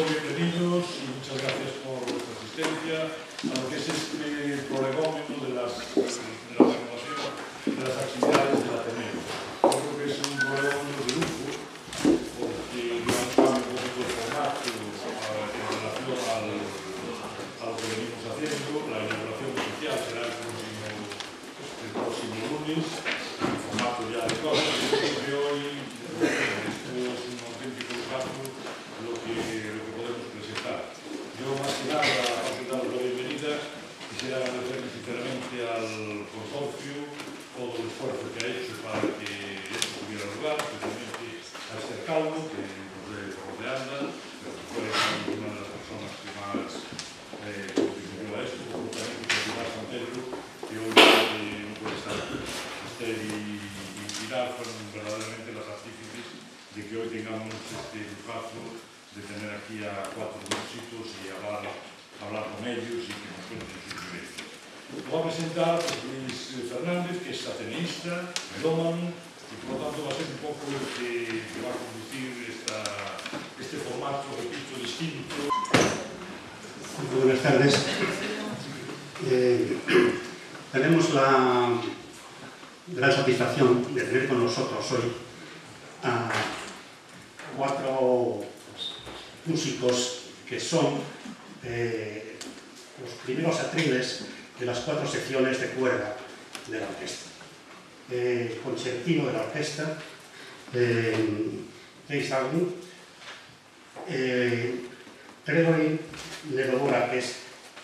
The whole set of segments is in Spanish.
bienvenidos y muchas gracias por vuestra asistencia a lo que es este prolegómeno de la renovación de las actividades del Ateneo. Creo que es un prolegómeno de lujo porque digamos, cambia un poquito el formato en relación a lo que venimos haciendo. La inauguración oficial será el próximo lunes, en formato ya de cosas. Y hoy esto es un auténtico lujazo lo que podemos presentar. Yo, más que nada, para daros la bienvenida, quisiera agradecer sinceramente al consorcio todo el esfuerzo que ha hecho para que esto tuviera lugar, especialmente a Esther Calvo, que nos anda, pero que fue una de las personas que más contribuyó a esto, también que Pilar San Pedro, que hoy no puede estar. Esther y Pilar fueron verdaderamente las artífices de que hoy tengamos este lujazo de tener aquí a 4 músicos y hablar con ellos y que nos cuenten sus vivencias. Lo va a presentar Luis Fernández, que es ateneísta, melómano, y por lo tanto va a ser un poco el que va a conducir este formato, repito, distinto. Muy buenas tardes. Tenemos la gran satisfacción de tener con nosotros hoy a 4 músicos que son los primeros atriles de las 4 secciones de cuerda de la orquesta. Concertino de la orquesta, James Darwin, Gregory Ledobora, que es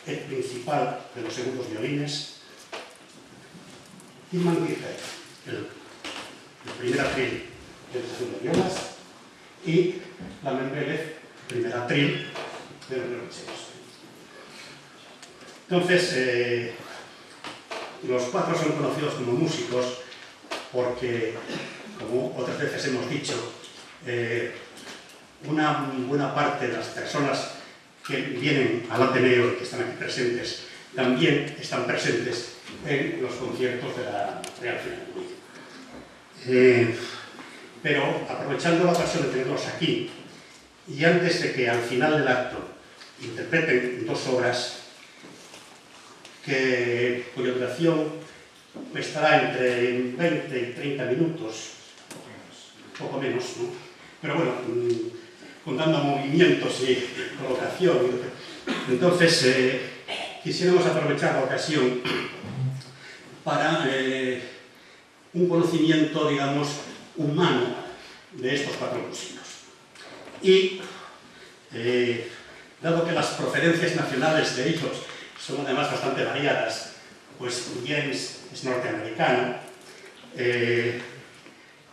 el principal de los segundos violines, Tilman Kircher, el primer atril de los segundos violas, y Lamen Vélez, primer atril de los violonchelos. Entonces, los 4 son conocidos como músicos porque, como otras veces hemos dicho, una buena parte de las personas que vienen al Ateneo y que están aquí presentes también están presentes en los conciertos de la Real Filarmónica. Pero aprovechando la ocasión de tenerlos aquí, y antes de que al final del acto interpreten 2 obras cuya duración estará entre 20 y 30 minutos, poco menos, ¿no? Pero bueno, contando movimientos y colocación. Entonces, quisiéramos aprovechar la ocasión para un conocimiento, digamos, humano de estos 4 músicos. Y, dado que las procedencias nacionales de ellos son además bastante variadas, pues James es norteamericano,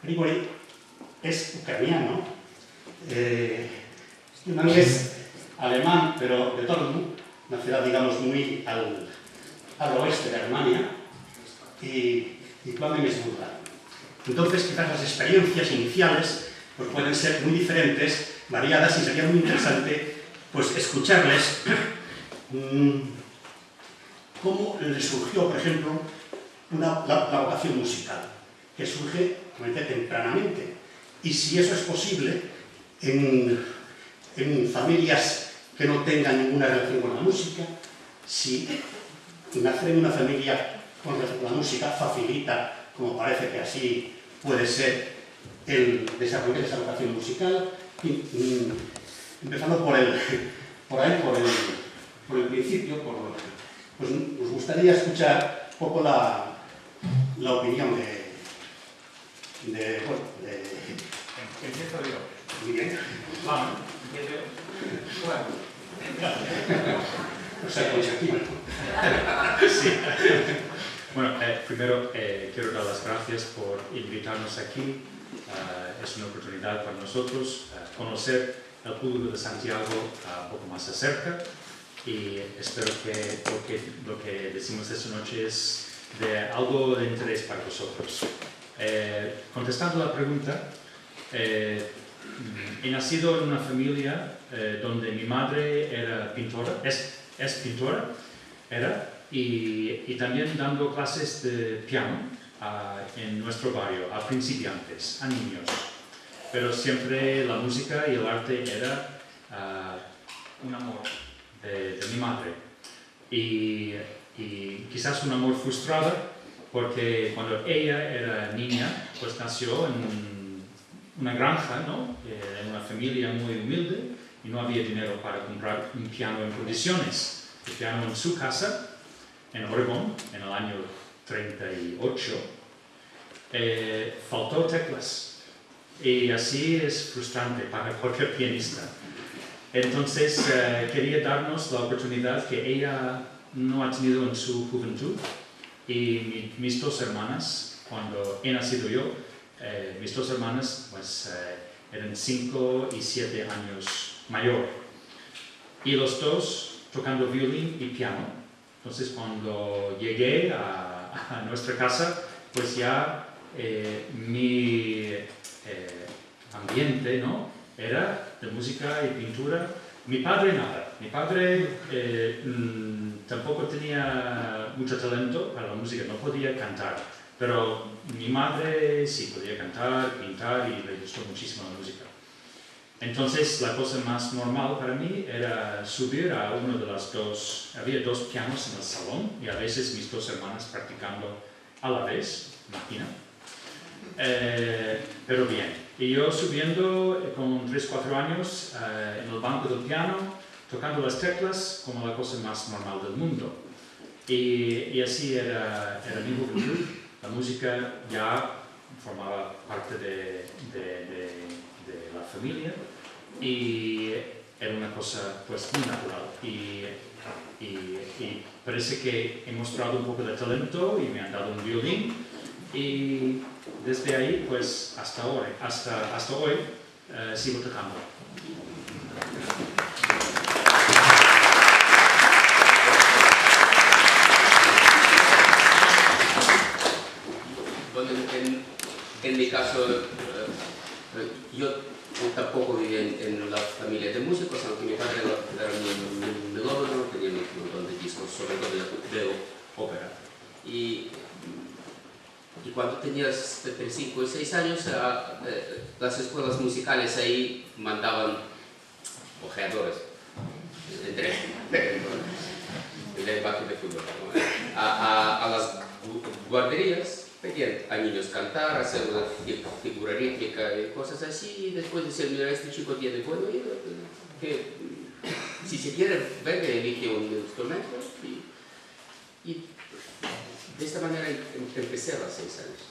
Grigori es ucraniano, Tilman es alemán, pero de Dortmund, una ciudad, digamos, muy al oeste de Alemania, y Lamen es búlgaro. Entonces, quizás las experiencias iniciales pues, pueden ser muy diferentes, variadas, y sería muy interesante pues, escucharles cómo les surgió, por ejemplo, la vocación musical, que surge tempranamente, y si eso es posible en familias que no tengan ninguna relación con la música, si nacer en una familia con relación con la música facilita, como parece que así puede ser, el desarrollo de esa vocación musical, empezando por el principio, pues nos gustaría escuchar un poco la opinión de Empiezo yo. Muy bien. Vamos, empiezo yo. Bueno. O sea, concertino. Sí. Bueno, primero quiero dar las gracias por invitarnos aquí. Es una oportunidad para nosotros conocer el público de Santiago un poco más de cerca, y espero que lo que decimos esta noche es de algo de interés para vosotros. Contestando la pregunta, he nacido en una familia donde mi madre era pintora, es pintora, y también dando clases de piano en nuestro barrio, a principiantes, a niños. pero siempre la música y el arte era un amor de mi madre. Y quizás un amor frustrado, porque cuando ella era niña, pues nació en una granja, ¿no? En una familia muy humilde, y no había dinero para comprar un piano en condiciones. El piano en su casa, en Oregón, en el año 38, faltó teclas. Y así es frustrante para cualquier pianista. Entonces quería darnos la oportunidad que ella no ha tenido en su juventud. Y mis dos hermanas, cuando he nacido yo, mis dos hermanas pues, eran 5 y 7 años mayor. Y los dos tocando violín y piano. Entonces cuando llegué a nuestra casa, pues ya mi ambiente, ¿no?, era de música y pintura. Mi padre nada. Mi padre tampoco tenía mucho talento para la música, no podía cantar. Pero mi madre sí podía cantar, pintar y le gustó muchísimo la música. Entonces la cosa más normal para mí era subir a uno de las dos. Había 2 pianos en el salón y a veces mis 2 hermanas practicando a la vez, imagina. Pero bien. Y yo subiendo con 3-4 años en el banco del piano, tocando las teclas como la cosa más normal del mundo. Y así era mi juventud. La música ya formaba parte de la familia y era una cosa pues muy natural. Y parece que he mostrado un poco de talento y me han dado un violín. Y desde ahí, pues, hasta hoy, sigo tocando. Bueno, en mi caso, yo tampoco viví en la familia de músicos, aunque mi padre era un melómano, tenía un montón de discos, sobre todo de ópera. Y cuando tenías entre 5 y 6 años, las escuelas musicales ahí mandaban ojeadores entre el lenguaje de fútbol, ¿no? a las guarderías, pedían a niños cantar, hacer una figura rítmica y cosas así, y después decían, mira, este chico tiene buen oído, que si se quiere, venga, elige un instrumento. Y de esta manera empecé a los 6 años.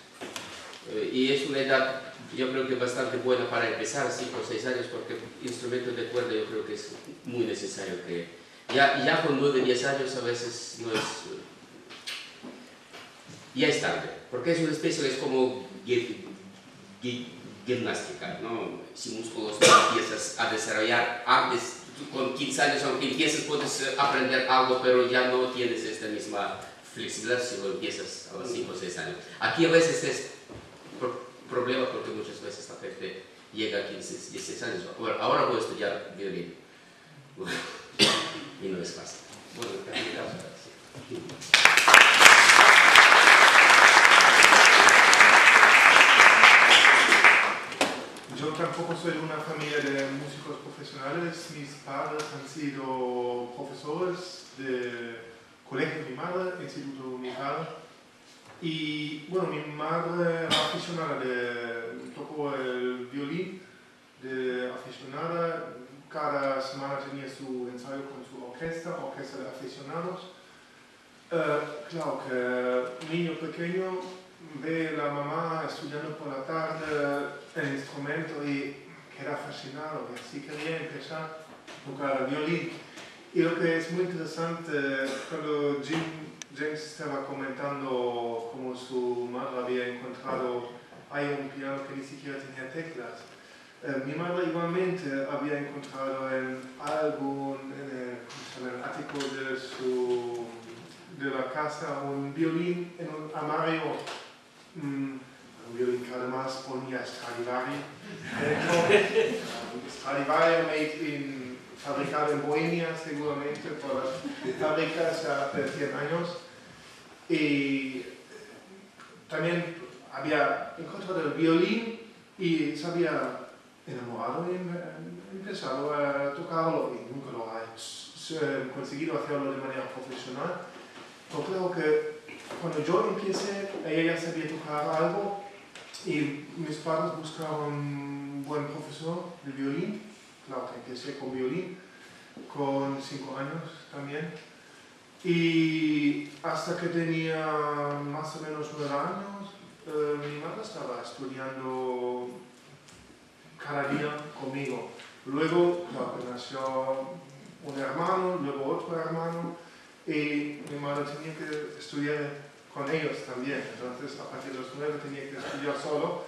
Y es una edad, yo creo que bastante buena para empezar, 5 o 6 años, porque instrumento de cuerda yo creo que es muy necesario. Que ya con 9 o 10 años a veces no es... ya es tarde, porque es una especie, es como gimnástica, ¿no? Si músculos no empiezas a desarrollar antes, con 15 años, aunque empieces, puedes aprender algo, pero ya no tienes esta misma flexibilidad si lo empiezas a los 5 o 6 años. Aquí a veces es problema porque muchas veces la gente llega a 15, 16 años. Bueno, ahora voy a estudiar violín. Y no es fácil. Bueno, en mi caso, sí. Yo tampoco soy de una familia de músicos profesionales. Mis padres han sido profesores de colegio de mi madre, instituto de mi padre. Y bueno, mi madre era aficionada, tocó el violín, de aficionada. Cada semana tenía su ensayo con su orquesta de aficionados. Claro que un niño pequeño ve a la mamá estudiando por la tarde el instrumento y queda fascinado, y así quería empezar a tocar el violín. Y lo que es muy interesante, cuando James estaba comentando cómo su madre había encontrado ahí un piano que ni siquiera tenía teclas, mi madre igualmente había encontrado en el ático de la casa un violín en un armario, un violín que además ponía Stradivari dentro. Stradivari fabricado en Bohemia, seguramente por las fábricas hace 100 años. Y también había encontrado el violín y sabía enamorado y he empezado a tocarlo y nunca lo he conseguido hacerlo de manera profesional. Pero creo que cuando yo empecé, ella ya sabía tocar algo y mis padres buscaron un buen profesor de violín. Claro que empecé con violín, con 5 años también. Y hasta que tenía más o menos 9 años, mi madre estaba estudiando cada día conmigo. Luego, claro, nació un hermano, luego otro hermano, y mi madre tenía que estudiar con ellos también. Entonces, a partir de los 9 tenía que estudiar solo.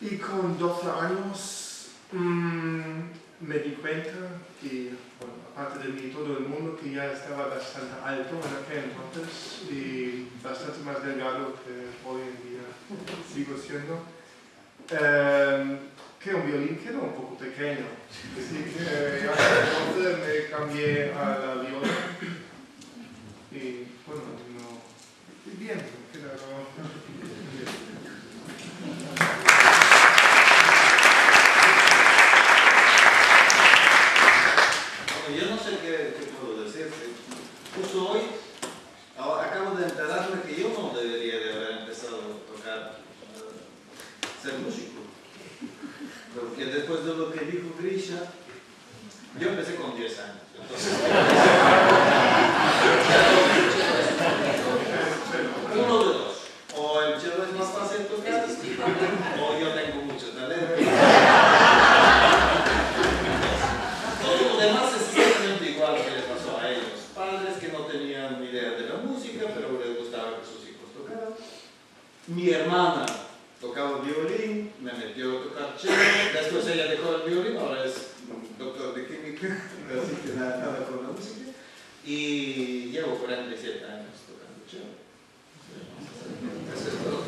Y con 12 años me di cuenta que, bueno, aparte de mí, todo el mundo, que ya estaba bastante alto en aquel entonces y bastante más delgado que hoy en día sigo siendo. Que un violín quedó un poco pequeño, así que entonces me cambié a la viola y bueno, no, bien, me quedaron bien. Yo no sé qué puedo decirte. Justo hoy acabo de enterarme que yo no debería de haber empezado a tocar, ser músico. Porque después de lo que dijo Grisha, yo empecé con 10 años. Entonces, uno de dos. O el cello es más fácil de tocar, o yo tengo mucho talento. Todo lo demás es exactamente igual que le pasó a ellos. Padres que no tenían ni idea de la música, pero les gustaba que sus hijos tocaran. Mi hermana tocaba violín, me metió a tocar cello, después ella dejó el violín, ahora es doctor de química, así que nada con la música. Y llevo 47 años tocando cello. Eso es todo.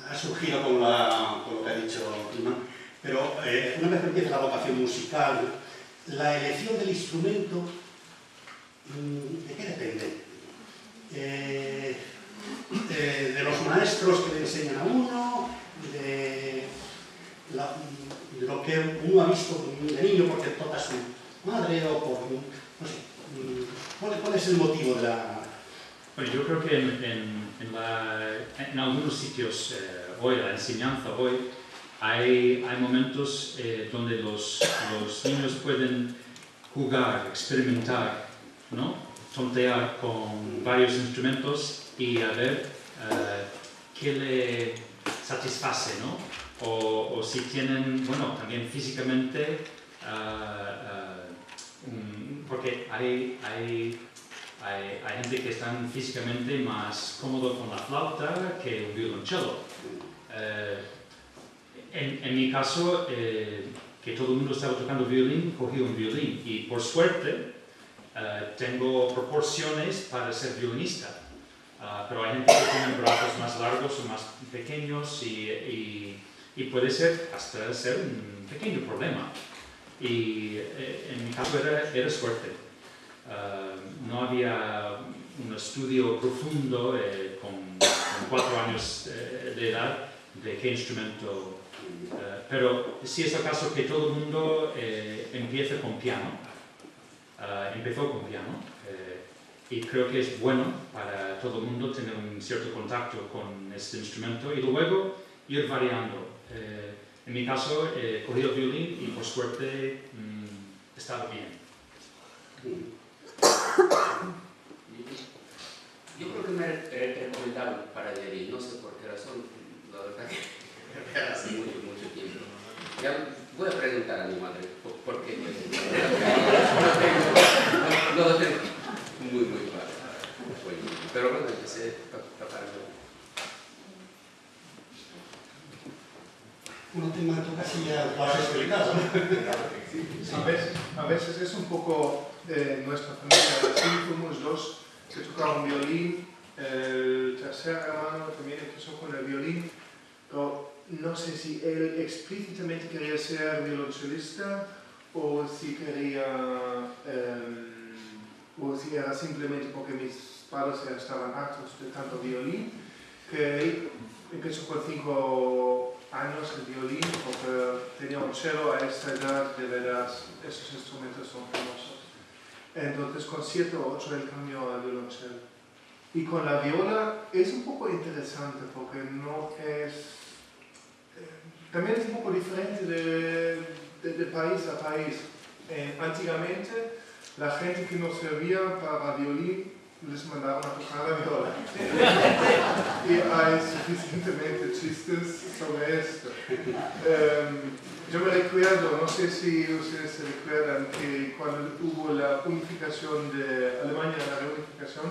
Ha surgido con lo que ha dicho Ima, pero una vez que empieza la vocación musical, la elección del instrumento, ¿de qué depende? De los maestros que le enseñan a uno, de lo que uno ha visto de niño porque toca a su madre o por, no sé, ¿cuál es el motivo de la...? Bueno, yo creo que en algunos sitios hoy, la enseñanza hoy, hay momentos donde los niños pueden jugar, experimentar, ¿no? Tontear con varios instrumentos y a ver qué le satisface, ¿no? O si tienen, bueno, también físicamente, porque hay gente que están físicamente más cómodo con la flauta que un violonchelo. En mi caso, que todo el mundo estaba tocando violín, cogí un violín y por suerte tengo proporciones para ser violinista. Pero hay gente que tiene brazos más largos o más pequeños y puede ser hasta ser un pequeño problema. Y en mi caso era suerte. No había un estudio profundo con 4 años de edad de qué instrumento, pero sí es el caso que todo el mundo empieza con piano, empezó con piano, y creo que es bueno para todo el mundo tener un cierto contacto con este instrumento y luego ir variando. En mi caso cogí el violín y por suerte estaba bien. Yo creo que me recomendaron para violín, no sé por qué razón, la verdad que hace mucho tiempo. Ya voy a preguntar a mi madre por qué. No lo tengo muy claro. Pero bueno, empecé a tocar. Un tema que tú casi ya lo has explicado, ¿no? A veces es un poco nuestra familia. Sí, fuimos 2 que tocaban violín. El tercer hermano también empezó con el violín, pero no sé si él explícitamente quería ser violonchelista o si quería si era simplemente porque mis padres ya estaban hartos de tanto violín, que empezó con 5 años el violín, porque tenía un cello a esta edad, de verdad, esos instrumentos son famosos. Entonces con 7 o 8 él cambió al violonchelo. Y con la viola es un poco interesante porque no es... también es un poco diferente de país a país. Antiguamente la gente que nos servía para violín les mandaban a tocar la viola. Y hay suficientemente chistes sobre esto. Yo me recuerdo, no sé si ustedes se recuerdan, que cuando hubo la unificación de Alemania, la reunificación,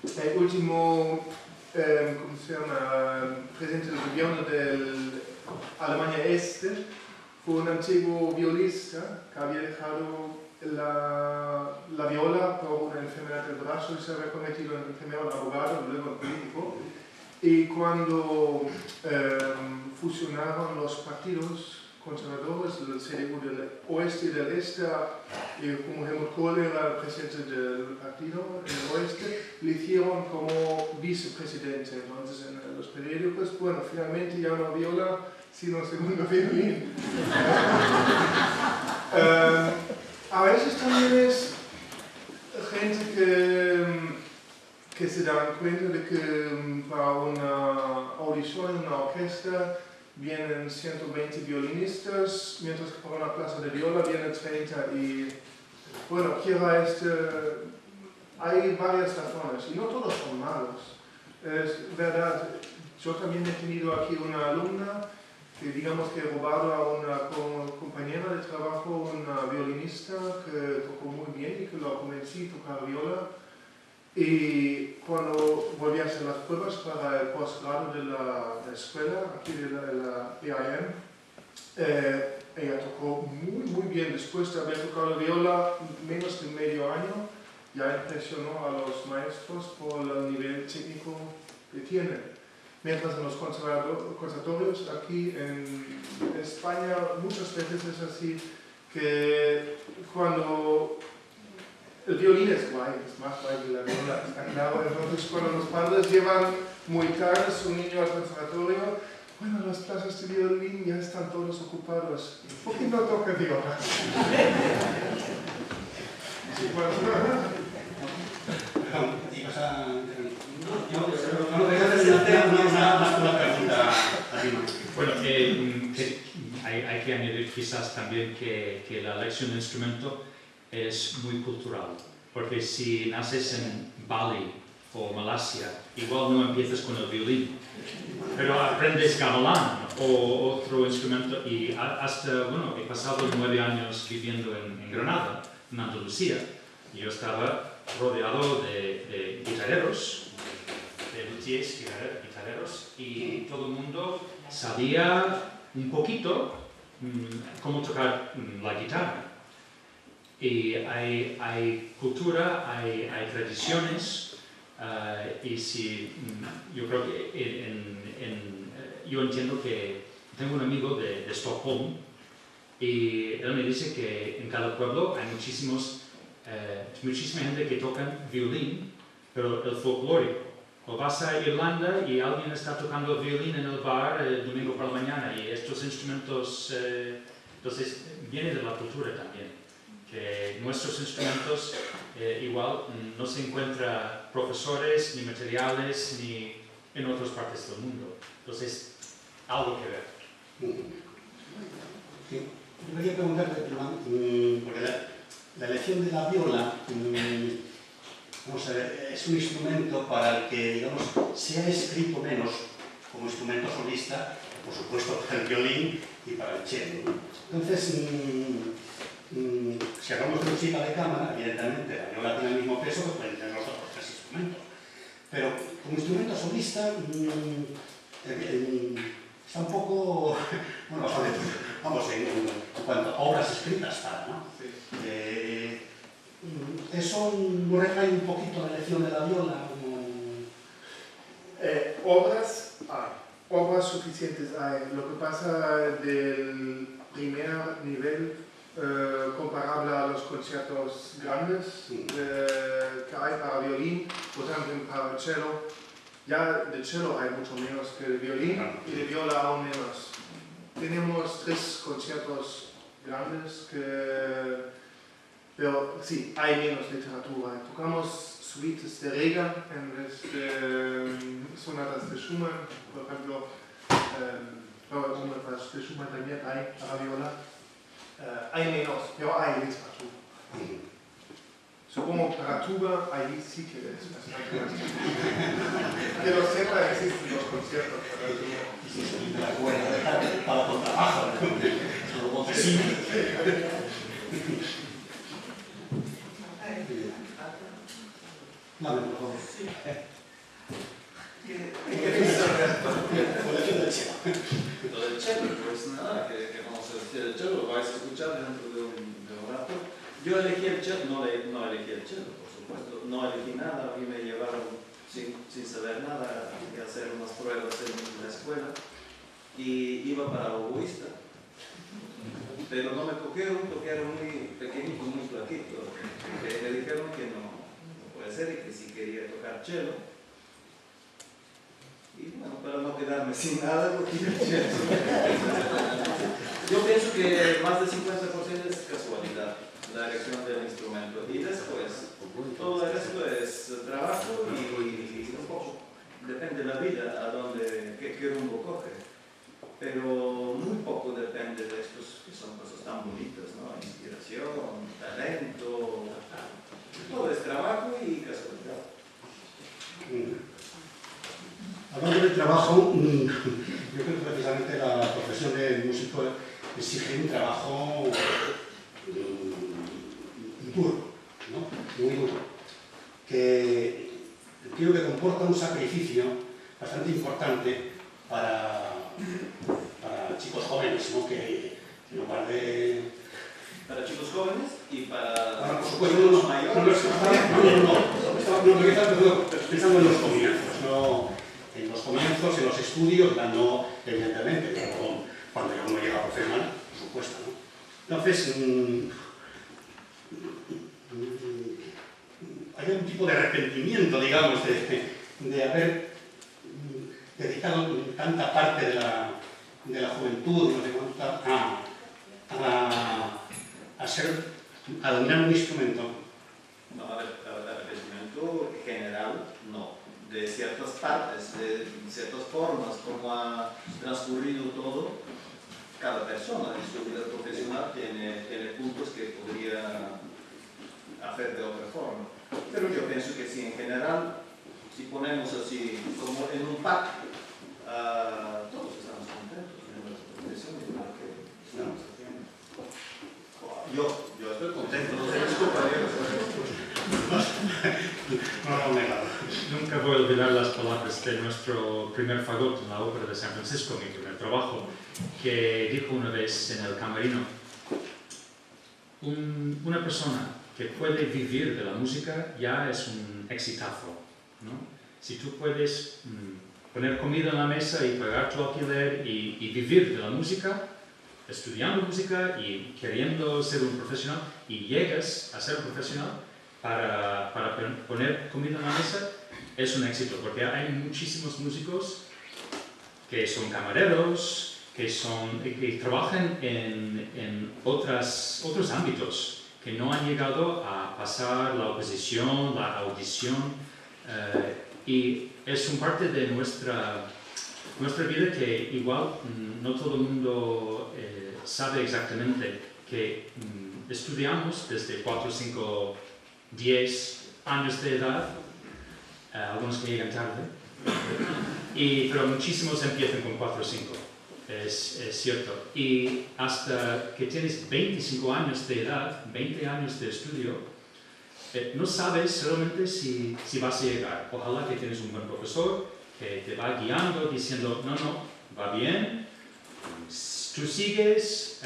el último, ¿cómo se llama?, presidente del gobierno de Alemania Este fue un antiguo violista que había dejado la viola por una enfermedad del brazo y se había convertido primero en abogado y luego en político. Y cuando fusionaron los partidos conservadores del CDU del oeste y del este, y como Helmut Kohl era el presidente del partido en el oeste, le hicieron como vicepresidente. Entonces en los periódicos, bueno, finalmente ya no viola, sino segundo violín. A veces también es gente que se dan cuenta de que para una audición en una orquesta vienen 120 violinistas, mientras que para una clase de viola vienen 30 y, bueno, hay varias razones y no todos son malos. Es verdad, yo también he tenido aquí una alumna que digamos que he robado a una compañera de trabajo, una violinista que tocó muy bien y que lo convencí a tocar viola. Y cuando volví a hacer las pruebas para el posgrado de la escuela, aquí de la EIM, ella tocó muy bien. Después de haber tocado la viola menos de medio año, ya impresionó a los maestros por el nivel técnico que tiene. Mientras en los conservatorios aquí en España muchas veces es así que cuando el violín es guay, es más guay que la viola, está claro. Entonces cuando los padres llevan muy tarde a su niño al conservatorio, bueno, las clases de violín ya están todos ocupados. ¿Por qué no toca viola? Bueno, hay que añadir quizás también que la elección de instrumento es muy cultural, porque si naces en Bali o Malasia, igual no empiezas con el violín, pero aprendes gamelán o otro instrumento y hasta, bueno, he pasado 9 años viviendo en Granada, en Andalucía, y yo estaba rodeado de guitarreros, de luthiers, guitarreros, y todo el mundo sabía un poquito cómo tocar la guitarra. Y hay cultura, hay tradiciones, y si, yo creo que yo entiendo que tengo un amigo de Estocolmo y él me dice que en cada pueblo hay muchísima gente que toca violín, pero el folclórico. O vas a Irlanda y alguien está tocando el violín en el bar el domingo por la mañana y estos instrumentos, entonces viene de la cultura también. Que nuestros instrumentos igual no se encuentran profesores ni materiales ni en otras partes del mundo. Entonces, algo que ver. Sí. Yo quería preguntarte, porque la elección de la viola, vamos a ver, es un instrumento para el que, digamos, se ha escrito menos como instrumento solista, por supuesto para el violín y para el cello. Entonces, si hablamos de música de cámara, evidentemente la viola tiene el mismo peso que pueden tener los otros 3 instrumentos. Pero como instrumento solista está un poco, bueno, vamos, en cuanto a obras escritas para, ¿no? Sí. ¿Eso no recae un poquito la elección de la viola? Obras suficientes hay. Lo que pasa del primer nivel, comparable a los conciertos grandes, que hay para violín o también para cello. Ya de cello hay mucho menos que de violín y de viola aún menos. Tenemos 3 conciertos grandes pero sí, hay menos literatura. Tocamos suites de Reger en vez de sonatas de Schumann, por ejemplo, sonatas de Schumann también hay para viola. Hay menos, pero hay literatura. Supongo para tuba, ahí sí que es bastante más. Que lo sepa, existen los conciertos para tuba. La buena, para contrabajo. Sí. Vale, por favor. Lo del cello, pues nada, que vamos a decir el cello, lo vais a escuchar dentro de un rato. Yo elegí el cello, no elegí el cello, por supuesto, no elegí nada, a mí me llevaron sin saber nada a hacer unas pruebas en la escuela y iba para oboísta. Pero no me cogieron porque era muy pequeñito, muy flaquito. Me dijeron que no puede ser y que si quería tocar cello. Y bueno, para no quedarme sin nada, cogí el cello. Yo pienso que más del 50% es casualidad, la elección del instrumento. Y después, todo el resto es trabajo y un poco depende de la vida, a dónde, qué rumbo coge. Pero muy poco depende de estos que son cosas tan bonitas, ¿no? Inspiración, talento, todo es trabajo y casualidad. Hablando del trabajo, yo creo que precisamente la profesión de músico exige un trabajo duro, ¿no? Muy duro, que creo que comporta un sacrificio bastante importante para chicos jóvenes, ¿no? Que en lugar de... Para chicos jóvenes y para... Bueno, por supuesto, no, mayores. Pensando en los comienzos, ¿no? En los comienzos, en los estudios, no, evidentemente, pero cuando ya uno llega a profesional, por supuesto, ¿no? Entonces, hay un tipo de arrepentimiento, digamos, de haber dedicado tanta parte de la juventud, no sé cuánto, a dominar un instrumento. No, a ver, el arrepentimiento general, no. De ciertas partes, de ciertas formas, como ha transcurrido todo, cada persona en su vida profesional tiene puntos que podría hacer de otra forma. Pero yo pienso que sí, en general, si ponemos así como en un pack, todos estamos contentos en nuestra profesión y con lo que estamos haciendo. Yo estoy contento, no sé mis compañeros. Nunca voy a olvidar las palabras de nuestro primer fagot en la ópera de San Francisco, mi primer trabajo, que dijo una vez en el camerino: una persona que puede vivir de la música ya es un exitazo, ¿no? Si tú puedes poner comida en la mesa y pagar tu alquiler y vivir de la música, estudiando música y queriendo ser un profesional, y llegas a ser un profesional para poner comida en la mesa, es un éxito, porque hay muchísimos músicos que son camareros, que trabajan en otros ámbitos, que no han llegado a pasar la oposición, la audición, y es un parte de nuestra vida que igual no todo el mundo sabe exactamente, que estudiamos desde 4, 5, 10 años de edad, algunos que llegan tarde, pero muchísimos empiezan con 4 o 5, es cierto. Y hasta que tienes 25 años de edad, 20 años de estudio, no sabes realmente si vas a llegar. Ojalá que tienes un buen profesor que te va guiando, diciendo, no, va bien, tú sigues,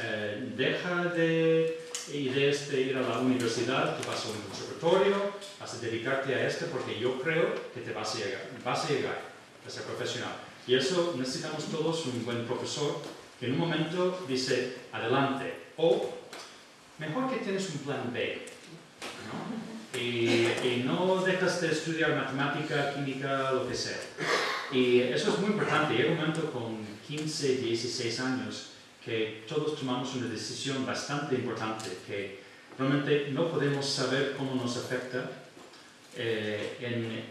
deja de ir a la universidad, tú vas a un conservatorio, vas a dedicarte a esto porque yo creo que te vas a llegar a ser profesional. Y eso necesitamos todos un buen profesor que en un momento dice, adelante, o mejor que tienes un plan B, ¿no? Y y no dejas de estudiar matemática, química, lo que sea. Y eso es muy importante. Llega un momento con 15, 16 años que todos tomamos una decisión bastante importante, que realmente no podemos saber cómo nos afecta en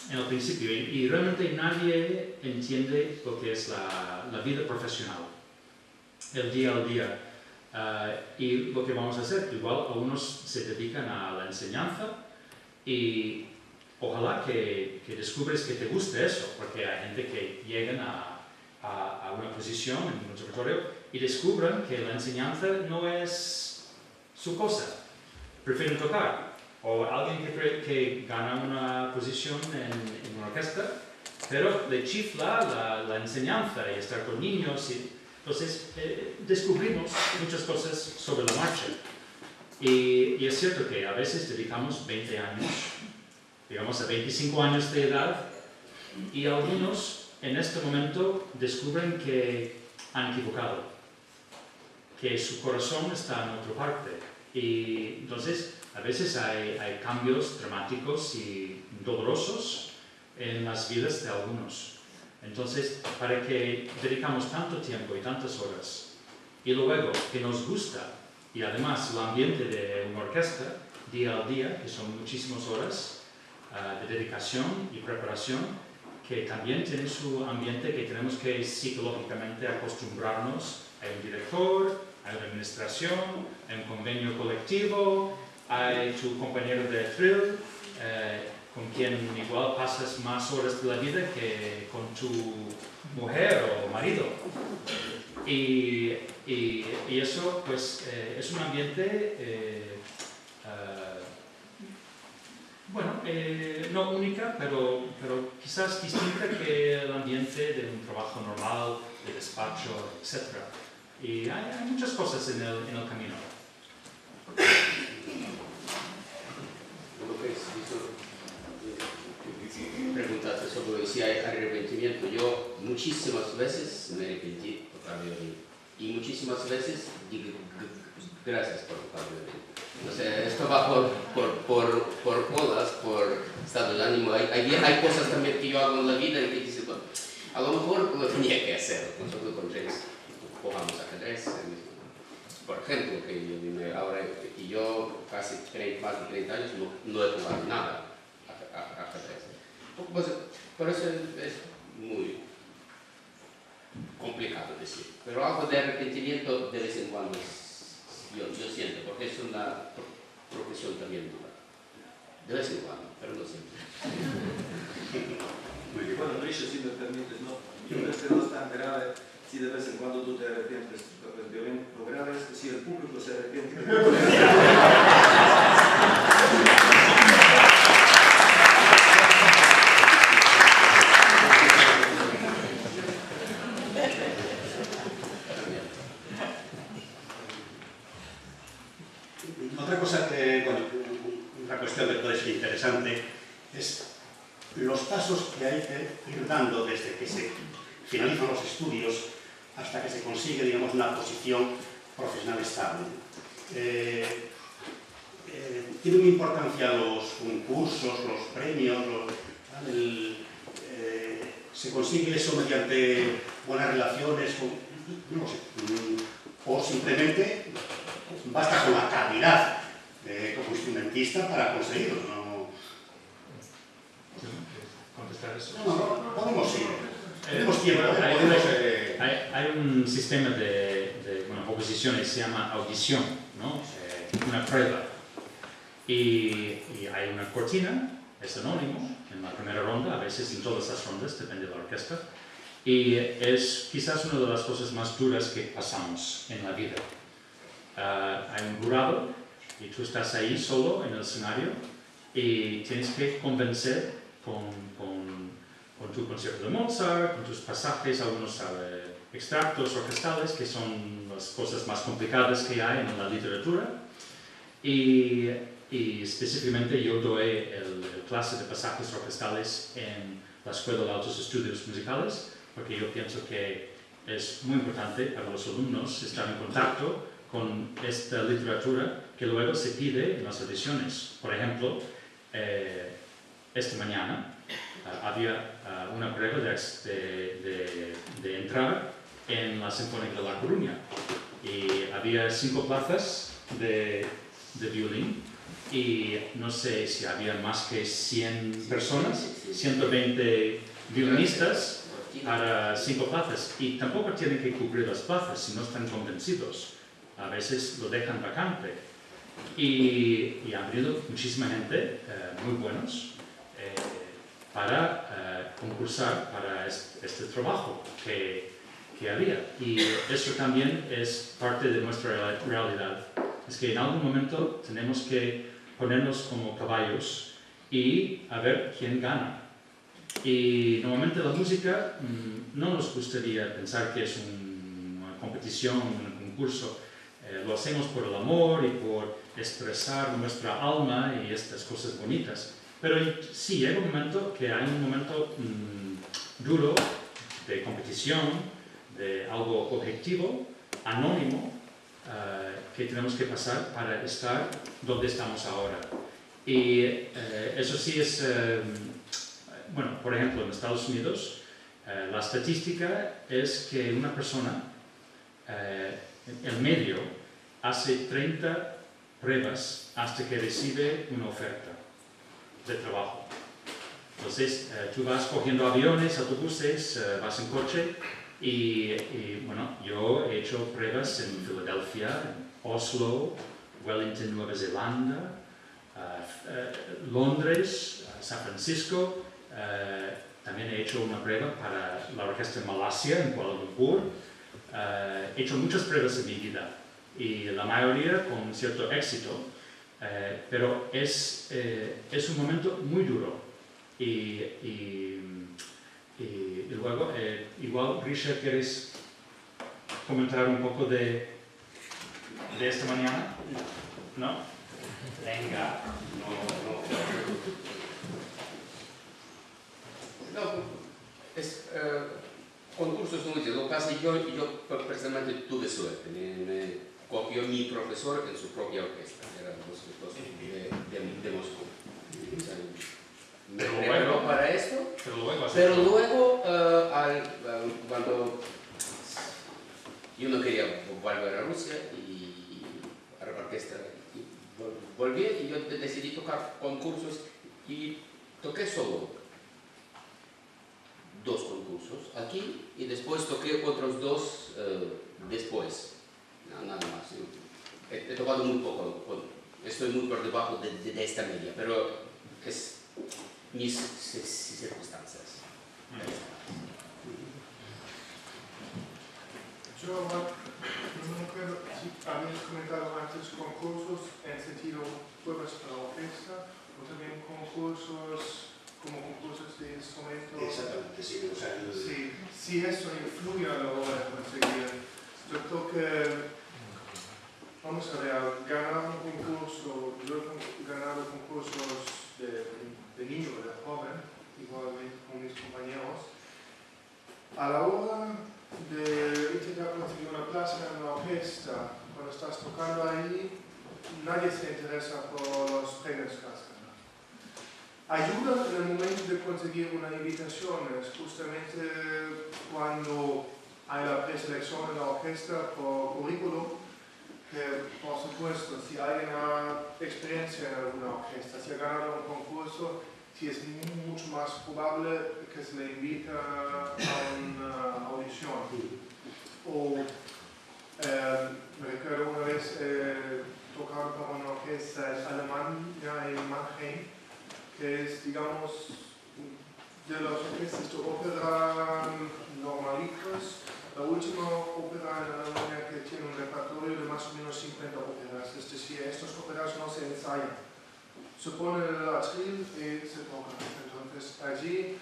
el principio. Y realmente nadie entiende lo que es la vida profesional, el día al día. Y lo que vamos a hacer, igual algunos se dedican a la enseñanza y ojalá que descubres que te guste eso, porque hay gente que llegan a una posición en un conservatorio y descubren que la enseñanza no es su cosa, prefieren tocar. O alguien que gana una posición en una orquesta, pero le chifla la enseñanza y estar con niños. Entonces descubrimos muchas cosas sobre la marcha. Y es cierto que a veces dedicamos 20 años, digamos a 25 años de edad, y algunos en este momento descubren que han equivocado, que su corazón está en otra parte. Y entonces a veces hay cambios dramáticos y dolorosos en las vidas de algunos. Entonces, para que dedicamos tanto tiempo y tantas horas, y luego que nos gusta, y además el ambiente de una orquesta, día a día, que son muchísimas horas de dedicación y preparación, que también tiene su ambiente que tenemos que psicológicamente acostumbrarnos. Hay un director, hay una administración, hay un convenio colectivo, hay tu compañero de thrill, con quien igual pasas más horas de la vida que con tu mujer o marido. Y eso pues es un ambiente, no única, pero quizás distinta que el ambiente de un trabajo normal, de despacho, etc. Y hay muchas cosas en el camino. Preguntaste sobre si hay arrepentimiento. Yo muchísimas veces me arrepentí por tocar violín y muchísimas veces digo gracias por tocar violín. O sea, esto va por olas, por estado de ánimo. Hay cosas también que yo hago en la vida y que dices, bueno, a lo mejor lo tenía que hacer. Nosotros con James jugamos ajedrez, por ejemplo, que ahora y yo casi más de 30 años no he jugado nada ajedrez. Pues, por eso es muy complicado decir, pero algo de arrepentimiento de vez en cuando yo siento, porque es una profesión también dura, de vez en cuando, pero no siempre. Bueno, Grisha, si me permites, ¿no? Yo creo que no es tan grave si de vez en cuando tú te arrepientes de tocas violín. Lo grave es que si el público se arrepiente Otra cosa que, bueno, otra cuestión que puede ser interesante es los pasos que hay que ir dando desde que se finalizan los estudios hasta que se consigue, digamos, una posición profesional estable. Tienen importancia los concursos, los premios, se consigue eso mediante buenas relaciones, no sé, o simplemente basta con la calidad como instrumentista para conseguirlo. ¿No? ¿Contestar eso? No, podemos ir. Tenemos tiempo. Hay un sistema de oposiciones, se llama audición, ¿no? Una prueba. Y hay una cortina, es anónimo, en la primera ronda, a veces en todas las rondas, depende de la orquesta. Y es quizás una de las cosas más duras que pasamos en la vida. Hay un jurado y tú estás ahí solo en el escenario y tienes que convencer con tu concierto de Mozart, con tus pasajes, algunos extractos orquestales, que son las cosas más complicadas que hay en la literatura. Y específicamente yo doy el clase de pasajes orquestales en la Escuela de Altos Estudios Musicales, porque yo pienso que es muy importante para los alumnos estar en contacto con esta literatura que luego se pide en las audiciones. Por ejemplo, esta mañana había una prueba de entrar en la Sinfónica de La Coruña y había 5 plazas de violín y no sé si había más que 100 personas, 120 violinistas para 5 plazas y tampoco tienen que cubrir las plazas si no están convencidos. A veces lo dejan vacante y ha habido muchísima gente muy buenos para concursar para este trabajo que había y eso también es parte de nuestra realidad. Es que en algún momento tenemos que ponernos como caballos y a ver quién gana. Y normalmente la música no nos gustaría pensar que es una competición, un concurso. Lo hacemos por el amor y por expresar nuestra alma y estas cosas bonitas. Pero sí, llega un momento que hay un momento duro de competición, de algo objetivo, anónimo, que tenemos que pasar para estar donde estamos ahora. Y eso sí es, bueno, por ejemplo, en Estados Unidos, la estadística es que una persona, en medio, hace 30 pruebas hasta que recibe una oferta de trabajo. Entonces, tú vas cogiendo aviones, autobuses, vas en coche y bueno, yo he hecho pruebas en Filadelfia, en Oslo, Wellington, Nueva Zelanda, Londres, San Francisco. También he hecho una prueba para la orquesta en Malasia, en Kuala Lumpur. He hecho muchas pruebas en mi vida y la mayoría con cierto éxito, pero es un momento muy duro y luego, igual, Risha, ¿quieres comentar un poco de esta mañana? ¿No? Venga. No, es concursos no lo que pasa yo personalmente tuve suerte. Me cogió mi profesor en su propia orquesta, era de Moscú. Me preparó para esto, pero luego cuando yo no quería volver a Rusia y a la orquesta volví y yo decidí tocar concursos y toqué solo 2 concursos aquí y después toqué otros 2 después, nada más. He tocado muy poco, estoy muy por debajo de esta media, pero es mis circunstancias. Yo no me acuerdo si habías comentado antes concursos en sentido pruebas para la orquesta o también concursos como concursos de instrumentos. Exactamente, sí. O sea, Sí, si eso influye a la hora de conseguir. Yo creo que, vamos a ver, ganar un concurso, yo he ganado concursos de niño, de joven, igualmente con mis compañeros. A la hora de intentar conseguir una plaza en la orquesta, cuando estás tocando ahí, nadie se interesa por los premios que has ganado. Ayuda en el momento de conseguir una invitación, es justamente cuando hay la preselección en la orquesta por currículum, que por supuesto, si alguien ha experiencia en alguna orquesta, si ha ganado un concurso, sí es mucho más probable que se le invita a una audición. O me recuerdo una vez tocando para una orquesta en Alemania, en Mannheim, que es, digamos, de las orquestas de ópera normalitas, la última ópera en Alemania que tiene un repertorio de más o menos 50 óperas, es decir, estas óperas no se ensayan. Se pone el atril y se toca. Entonces allí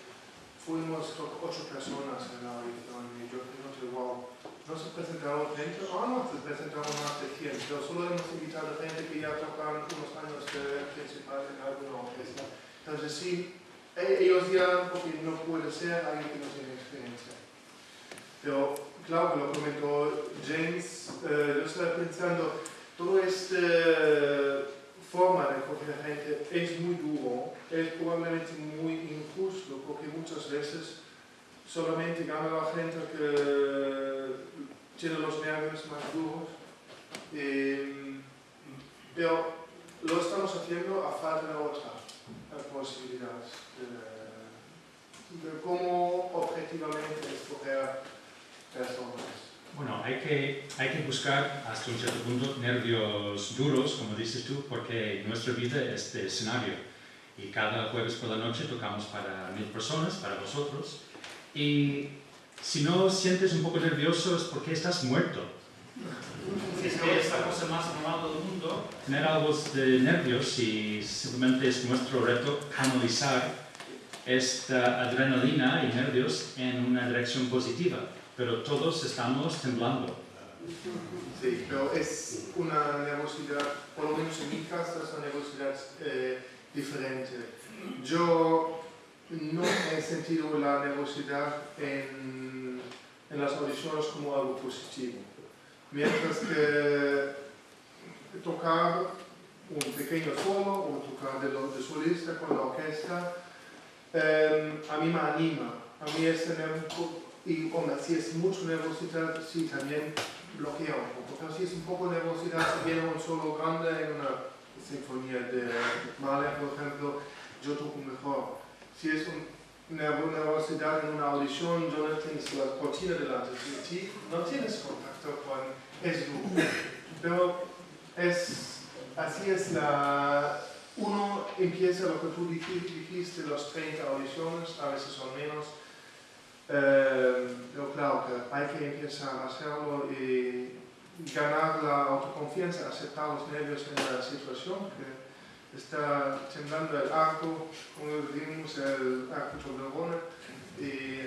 fuimos 8 personas en la audición y yo pregunté, wow, ¿no se presentaron 20? No, se presentaron más de 100, pero solo hemos invitado gente que ya tocan unos años de principal en alguna orquesta. Entonces sí, ellos ya, porque no puede ser alguien que no tiene experiencia. Pero claro que lo comentó James, yo estaba pensando, todo este forma de coger gente es muy duro, es probablemente muy injusto, porque muchas veces solamente gana la gente que tiene los nervios más duros, pero lo estamos haciendo a falta de otras posibilidades de cómo objetivamente escoger personas. Bueno, hay que buscar hasta un cierto punto nervios duros, como dices tú, porque nuestra vida es de escenario y cada jueves por la noche tocamos para 1000 personas, para vosotros, y si no sientes un poco nervioso es porque estás muerto. Es que es la cosa más normal del mundo, tener algo de nervios, y simplemente es nuestro reto canalizar esta adrenalina y nervios en una dirección positiva. Pero todos estamos temblando. Sí, pero es una nerviosidad, por lo menos en mi caso, es una nerviosidad diferente. Yo no he sentido la nerviosidad en las audiciones como algo positivo. Mientras que tocar un pequeño solo o tocar de solista con la orquesta, a mí me anima. A mí ese nervio. Y hombre, si es mucha nerviosidad, sí, también bloquea un poco. Pero si es un poco de nerviosidad, si viene un solo grande en una sinfonía de Mahler, por ejemplo, yo toco mejor. Si es una nerviosidad en una audición, yo no tienes la cortina delante de ti, no tienes contacto con eso. Pero así es uno empieza lo que tú dijiste, los 30 audiciones, a veces son menos. Pero claro que hay que empezar a hacerlo y ganar la autoconfianza, aceptar los nervios en la situación, que está temblando el arco, como decimos, el arco Toblerone, y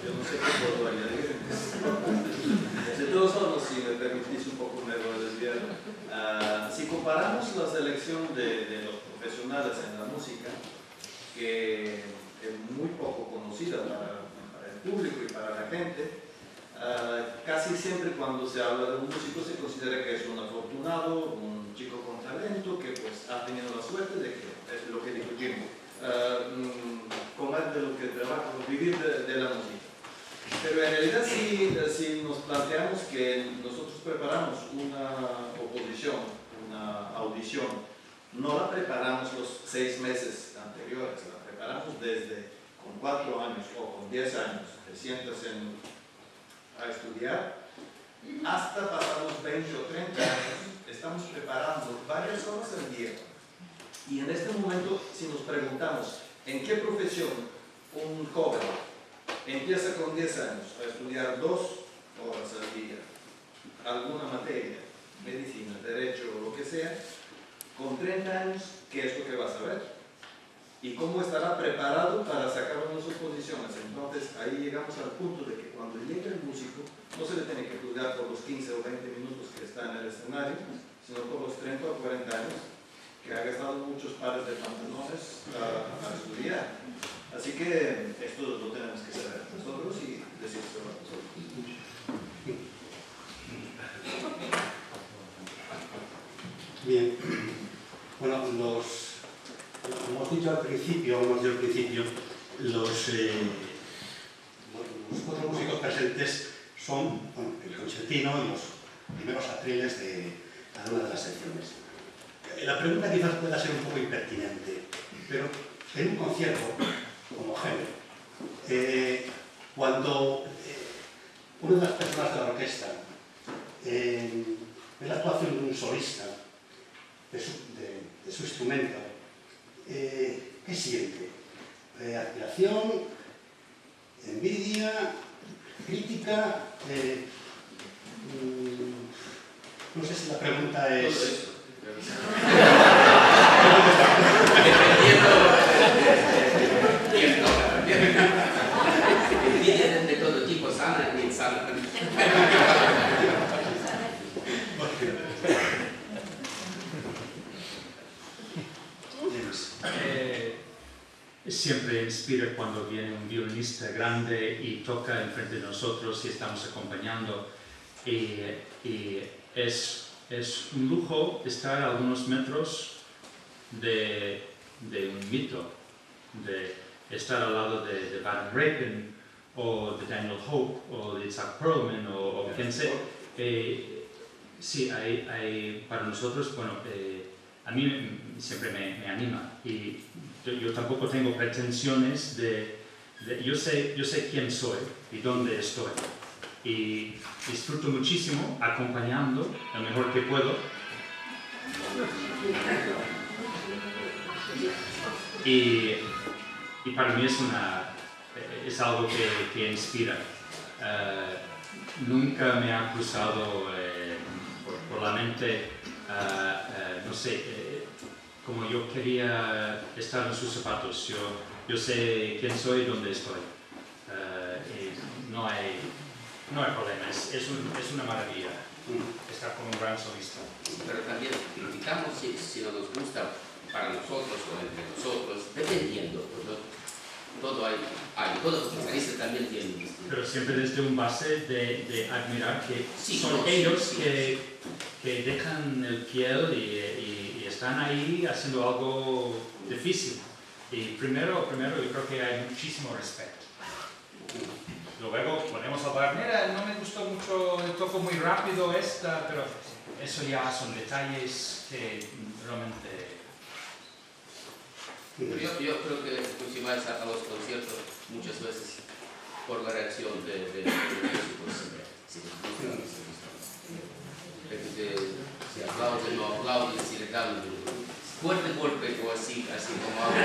yo no sé qué puedo añadir. De todos modos, si me permitís un poco me voy a desviar. Si comparamos la selección de los profesionales en la música, que es muy poco conocida para el público y para la gente, casi siempre cuando se habla de un músico se considera que es un afortunado, un chico con talento, que pues ha tenido la suerte de que, es lo que dijo Jim, comer de lo que trabaja, vivir de la música. Pero en realidad si nos planteamos que nosotros preparamos una oposición, una audición, no la preparamos los 6 meses anteriores, la preparamos desde con 4 años o con 10 años, te sientas a estudiar, hasta pasados 20 o 30 años, estamos preparando varias horas al día. Y en este momento, si nos preguntamos, ¿en qué profesión un joven empieza con 10 años a estudiar 2 horas al día, alguna materia, medicina, derecho o lo que sea, con 30 años, ¿qué es lo que va a saber? ¿Y cómo estará preparado para sacar unas oposiciones? Entonces, ahí llegamos al punto de que cuando llega el músico, no se le tiene que juzgar por los 15 o 20 minutos que está en el escenario, sino por los 30 o 40 años, que ha gastado muchos pares de pantalones a estudiar. Así que esto lo tenemos que saber nosotros y decírselo a nosotros. Bien, bueno, como hemos dicho al principio, los 4 músicos presentes son el concertino y los primeros atriles de cada una de las secciones. La pregunta quizás pueda ser un poco impertinente, pero en un concierto como género, cuando una de las personas de la orquesta ve la actuación de un solista de su instrumento, ¿qué siente? ¿Admiración? ¿Envidia? ¿Crítica? No sé si la pregunta es... Envidia de todo tipo, sana y insana. siempre inspira cuando viene un violinista grande y toca enfrente de nosotros y estamos acompañando. Y es un lujo estar a algunos metros de un mito, de estar al lado de Van Reypen o de Daniel Hope o de Isaac Perlman o quien sea. Sí, para nosotros, bueno, a mí siempre me anima y yo tampoco tengo pretensiones yo sé quién soy y dónde estoy y disfruto muchísimo acompañando lo mejor que puedo y para mí es algo que inspira. Nunca me ha cruzado por la mente, no sé, como yo quería estar en sus zapatos. Yo sé quién soy y dónde estoy. Y no hay problema, es una maravilla estar como un gran solista. Pero también criticamos si no nos gusta para nosotros o entre nosotros, dependiendo. Todo hay todo especialista también tiene. Pero siempre desde un base de admirar que Sí, son sí, ellos sí, que dejan el piel y están ahí haciendo algo difícil. Y primero yo creo que hay muchísimo respeto. Luego podemos hablar, mira, no me gustó mucho, toco muy rápido esta, pero eso ya son detalles que realmente... Pero yo creo que si vas a los conciertos muchas veces por la reacción de los músicos, si les gusta, no les gusta. Si aplauden o no aplauden, si le dan fuerte golpe o así como ahora.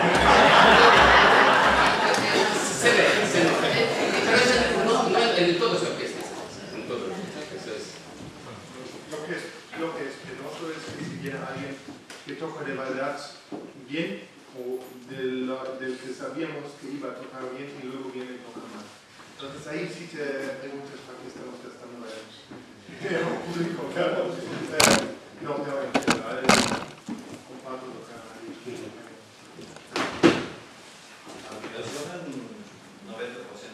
Se nota. Pero eso no en todas las orquestas. En todas. Eso es. Lo que es penoso es que si viene alguien que toca de verdad bien, o del que sabíamos que iba a tocar bien y luego viene y toca mal. Entonces ahí sí te preguntas para qué estamos gastando el público, claro. No, pero en general comparto lo que ha dicho. Admiración en 90%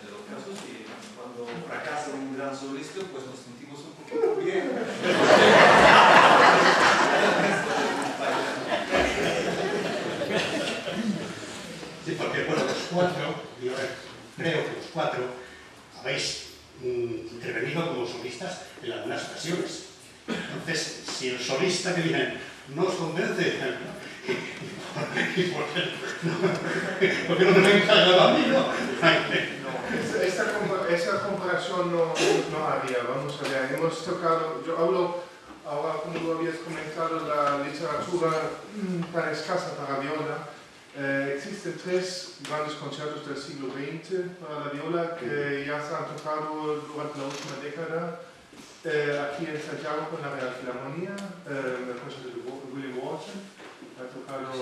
de los casos y cuando fracasa un gran solista pues nos sentimos un poquito bien. Sí, porque bueno, los cuatro, yo creo que los cuatro habéis intervenido como solistas en algunas ocasiones. Entonces, si el solista que viene no os convence, ¿por qué no me encargado a mí? No, esa comparación no había. Vamos a ver, hemos tocado, yo hablo ahora, como tú habías comentado, la literatura tan escasa para viola. Existen 3 grandes conciertos del siglo XX para la viola que ya se han tocado durante la última década aquí en Santiago con la Real Filarmonía, el concierto de William Walton, ha tocado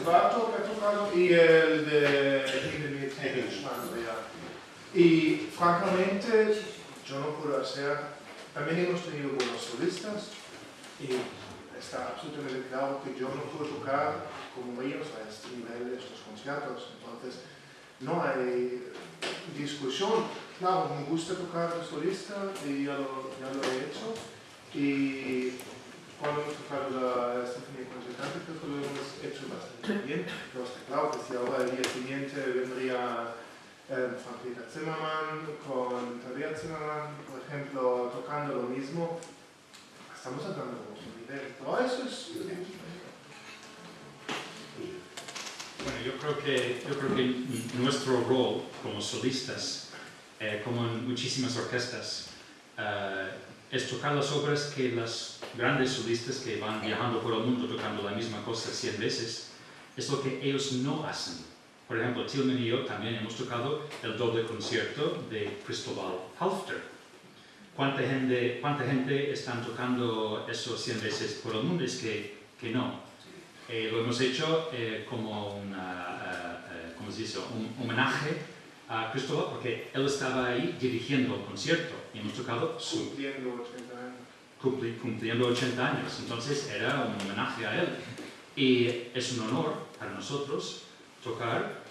Bartók ha tocado y el de y francamente yo no puedo hacer, también hemos tenido buenos solistas y está absolutamente claro que yo no puedo tocar como ellos a este nivel de estos conciertos, entonces no hay discusión. Claro, me gusta tocar de solista y ya lo he hecho y cuando hemos tocado la sinfonía concertante creo que lo hemos hecho bastante bien, pero está claro que si ahora el día siguiente vendría Frank-Peter Zimmermann con Tabea Zimmermann, por ejemplo, tocando lo mismo, estamos hablando de otro nivel. Pero eso es... Bueno, yo creo que nuestro rol como solistas, como en muchísimas orquestas, es tocar las obras que las grandes solistas que van viajando por el mundo tocando la misma cosa 100 veces, es lo que ellos no hacen. Por ejemplo, Tilman y yo también hemos tocado el doble concierto de Cristóbal Halfter. ¿Cuánta gente están tocando eso 100 veces por el mundo? Es que no. Lo hemos hecho como ¿cómo se dice? Un homenaje a Cristóbal porque él estaba ahí dirigiendo el concierto y hemos tocado su... Cumpliendo 80 años. cumpliendo 80 años, entonces era un homenaje a él. Y es un honor para nosotros tocar,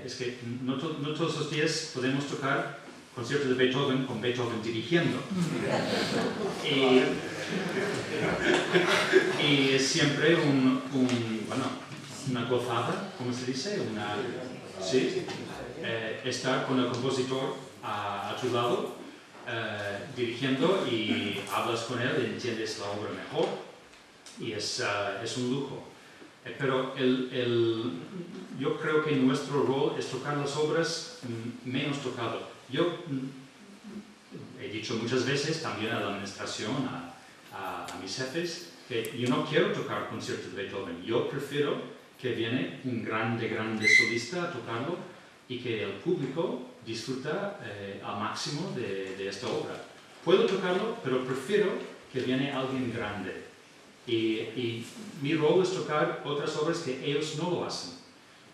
es que no todos los días podemos tocar conciertos de Beethoven con Beethoven dirigiendo. Y es siempre una gozada, ¿cómo se dice? Sí, estar con el compositor a tu lado, dirigiendo, y hablas con él, entiendes la obra mejor, y es un lujo. Pero yo creo que nuestro rol es tocar las obras menos tocado. Yo he dicho muchas veces también a la administración, a mis jefes, que yo no quiero tocar conciertos de Beethoven. Yo prefiero que viene un grande solista a tocarlo y que el público disfruta al máximo de esta obra. Puedo tocarlo, pero prefiero que viene alguien grande. Y mi rol es tocar otras obras que ellos no lo hacen.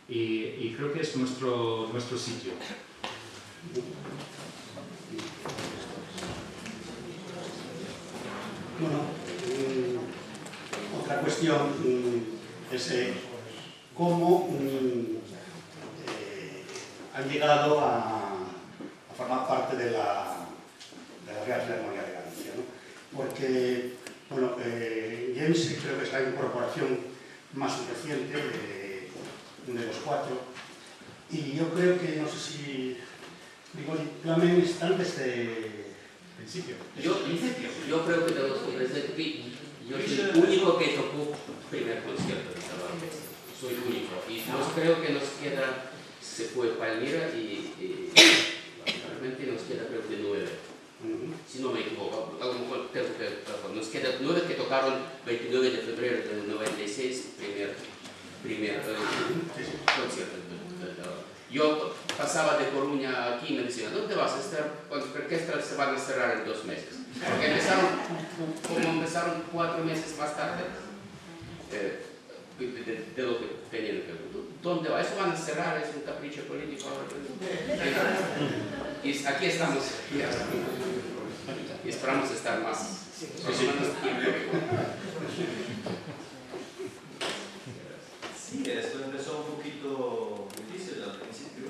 Y creo que es nuestro sitio. Bueno, otra cuestión es cómo han llegado a formar parte de la Real Filarmonía de Galicia, ¿no? Porque, bueno, James creo que es la incorporación más reciente de los cuatro, y yo creo que, no sé si Grigori Plamen está desde principio. Yo creo que de los hombres de aquí, yo soy el único que tocó primer concierto de esta orquesta. Soy el único. Y creo que nos queda, se fue Palmira y realmente nos queda creo que 9. Si no me equivoco, a lo mejor tengo que nos queda 9 que tocaron 29 de febrero del 96, primer concierto. Yo pasaba de Coruña aquí y me decían, ¿dónde vas a estar? Las orquestas se van a cerrar en 2 meses. Porque empezaron 4 meses más tarde de lo que tenían que ver. ¿Dónde va? Eso van a cerrar, es un capricho político. Y aquí estamos. Y esperamos estar más tiempo. Sí, esto empezó un poquito difícil al principio,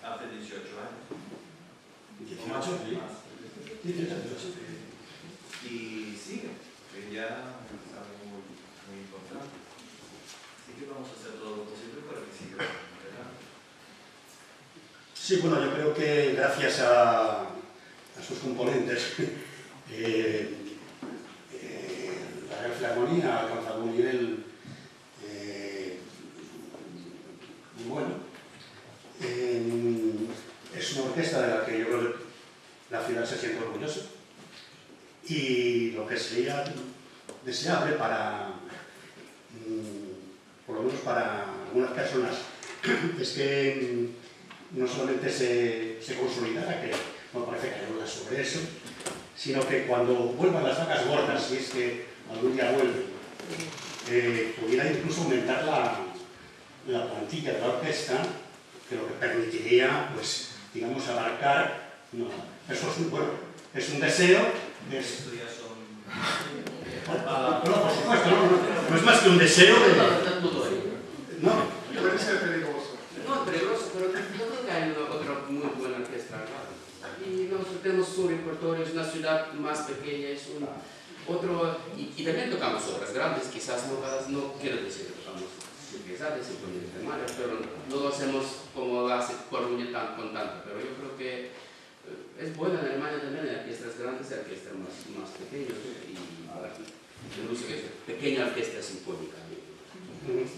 hace 18 años. 18. Y sigue, que ya es algo muy importante. Así que vamos a hacer todo lo posible para que siga adelante. Sí, bueno, yo creo que gracias a sus componentes, la Real Filarmonía ha alcanzado un nivel muy bueno. Es una orquesta de la que yo creo que la ciudad se siente orgullosa, y lo que sería deseable para, por lo menos para algunas personas, es que no solamente se consolidara, que no parece que hay dudas sobre eso, sino que cuando vuelvan las vacas gordas, si es que algún día vuelven, pudiera incluso aumentar la plantilla de la orquesta, que lo que permitiría, pues, digamos, abarcar, no, eso es es un deseo, Esto ya son... por supuesto, no es más que un deseo de... No, Puede ser peligroso. No es peligroso, pero yo creo que hay otra muy buena orquesta acá. Y nosotros tenemos un repertorio, es una ciudad más pequeña, es y también tocamos obras grandes, quizás no quiero decir que tocamos pesadas, sinfonías de Mahler, pero no lo hacemos como lo hace Coruña con tanto, pero yo creo que es bueno en Alemania también, hay orquestas grandes y orquestas más pequeñas, y la música es pequeña orquesta sinfónica. En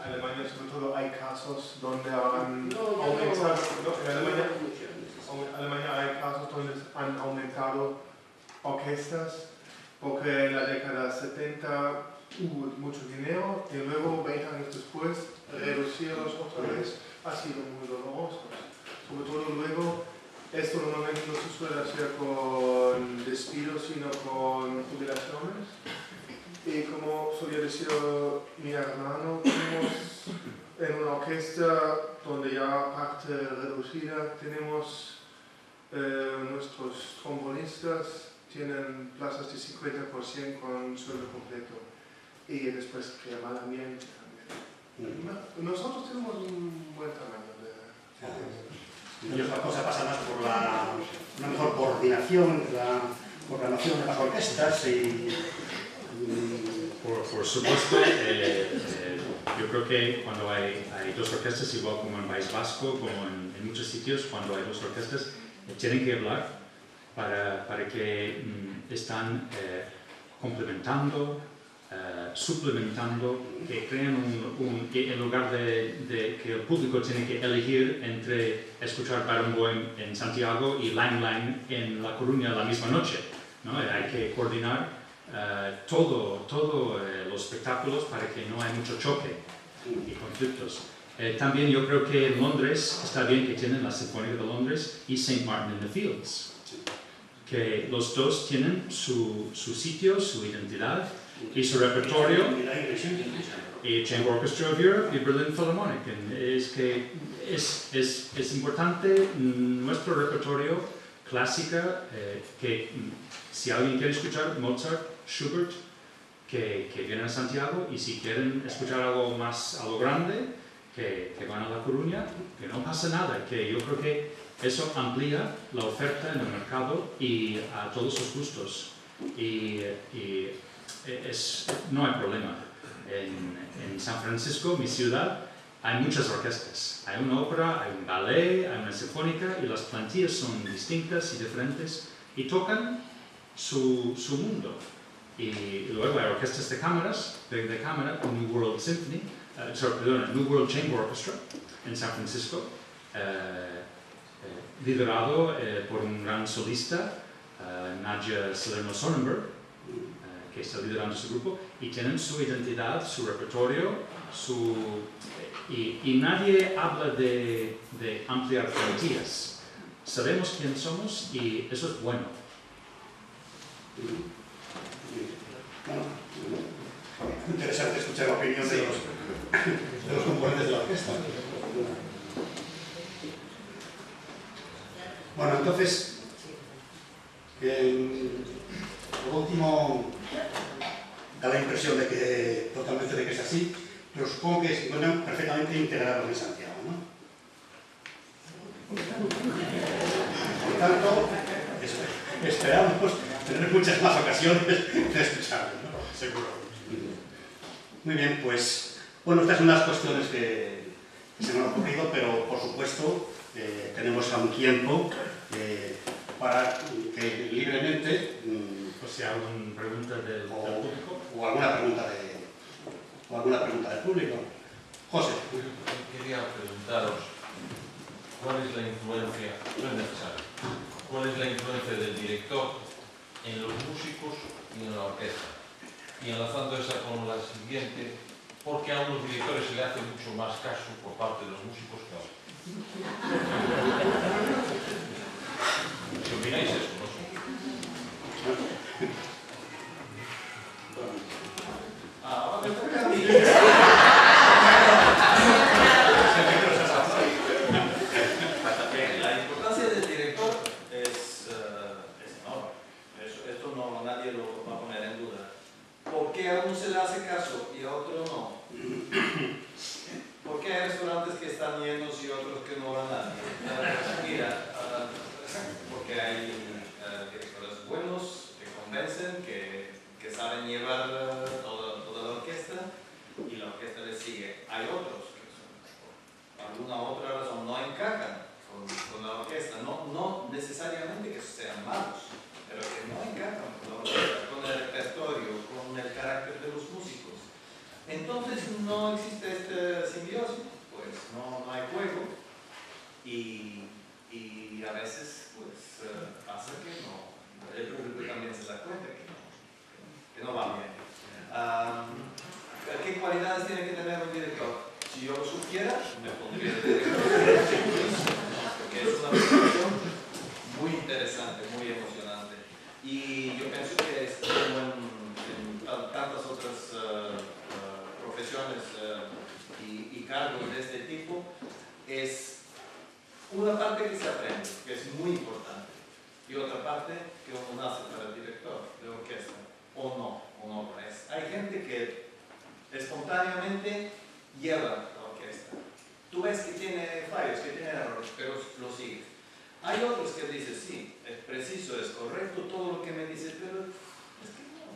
Alemania sobre todo hay casos donde han aumentado, en Alemania hay casos donde han aumentado orquestas porque en la década 70 hubo mucho dinero y luego 20 años después reducirlos otra vez ha sido muy doloroso. Sobre todo luego, esto normalmente no se suele hacer con despidos sino con jubilaciones. Y como solía decir mi hermano, tenemos en una orquesta donde ya parte reducida, tenemos nuestros trombonistas tienen plazas de 50% con sueldo completo y después que amalgamiento también. Nosotros tenemos un buen tamaño de... Y otra cosa pasa más por una mejor coordinación, la programación de las orquestas y... Por supuesto, yo creo que cuando hay dos orquestas, igual como en País Vasco, como en muchos sitios, cuando hay dos orquestas, tienen que hablar para que están complementando, suplementando, que crean que en lugar de que el público tiene que elegir entre escuchar Barenboim en Santiago y Lang Lang en La Coruña la misma noche, ¿no? Hay que coordinar todos los espectáculos para que no haya mucho choque y conflictos. También yo creo que en Londres está bien que tienen la Sinfónica de Londres y St. Martin in the Fields, que los dos tienen su sitio, su identidad y su repertorio, y Chamber Orchestra of Europe y Berlin Philharmonic. Es que es importante nuestro repertorio clásica, que si alguien quiere escuchar Mozart, Schubert, que vienen a Santiago, y si quieren escuchar algo más a lo grande, que van a La Coruña, que no pasa nada, que yo creo que eso amplía la oferta en el mercado y a todos sus gustos. Y no hay problema. En San Francisco, mi ciudad, hay muchas orquestas. Hay una ópera, hay un ballet, hay una sinfónica, y las plantillas son distintas y diferentes y tocan su mundo. Y luego hay orquestas de cámara, New World Symphony, New World Chamber Orchestra en San Francisco, liderado por un gran solista, Nadja Salerno-Sonnenberg, que está liderando su grupo, y tienen su identidad, su repertorio, y nadie habla de ampliar fronteras. Sabemos quién somos y eso es bueno. Bueno, interesante escuchar la opinión de los componentes de la orquesta. Bueno, entonces, por último, da la impresión de que es así, pero supongo que se encuentran perfectamente integrados en Santiago, ¿no? Por tanto, esperamos tener muchas más ocasiones de escucharlo, ¿no? Seguro. Muy bien, pues, bueno, estas son las cuestiones que se me han ocurrido, pero por supuesto tenemos aún tiempo para que libremente, pues si hay alguna pregunta del público. O alguna pregunta del público. José. Quería preguntaros cuál es la influencia, no es necesario, cuál es la influencia del director en los músicos y en la orquesta. Y enlazando esa con la siguiente, porque a unos directores se le hace mucho más caso por parte de los músicos que a otros. ¿Qué opináis eso? No sé. Ahora me toca a mí. La importancia del director es enorme. Esto no, nadie lo va a poner en duda. ¿Por qué a uno se le hace caso y a otro no? ¿Por qué hay restaurantes que están llenos y otros que no van a nadie? Mira, porque hay directores buenos que convencen, que saben llevar toda la orquesta y la orquesta les sigue. Hay otros que por alguna otra razón no encajan con la orquesta, no necesariamente que sean malos, pero que no encajan con la orquesta, con el repertorio, con el carácter de los músicos. Entonces no existe este simbiosis, pues no hay juego y a veces pues pasa que no, el público también se da cuenta que no va bien. ¿Qué cualidades tiene que tener un director? Si yo lo supiera, me pondría de director, porque es una presentación muy interesante, muy emocionante. Y yo pienso que es como en tantas otras profesiones y cargos de este tipo, es una parte que se aprende, que es muy importante. y otra parte que uno nace para director de orquesta, o no lo es. Hay gente que espontáneamente lleva la orquesta. Tú ves que tiene fallos, que tiene errores, pero lo sigue. Hay otros que dicen, sí, es preciso, es correcto todo lo que me dice, pero es que no.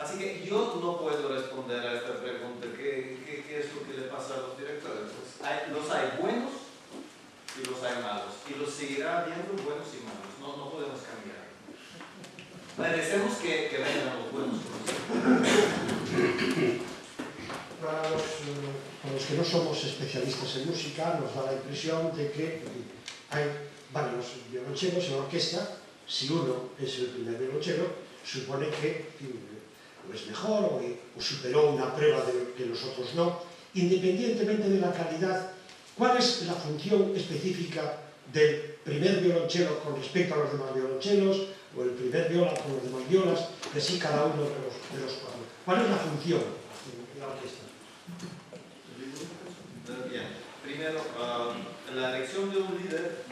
Así que yo no puedo responder a esta pregunta, ¿qué es lo que le pasa a los directores? Pues los hay buenos y los hay malos, y los seguirá habiendo buenos y malos, no podemos cambiar. Merecemos que vengan los buenos. Para los que no somos especialistas en música, nos da la impresión de que hay varios violonchelos en la orquesta. Si uno es el primer violonchelo, supone que o es mejor o superó una prueba que los otros no. Independientemente de la calidad, ¿cuál es la función específica del primer violonchelo con respecto a los demás violonchelos, o el primer viola con los demás violas, y así cada uno de los cuatro? ¿Cuál es la función de la orquesta? Bien, primero, la elección de un líder,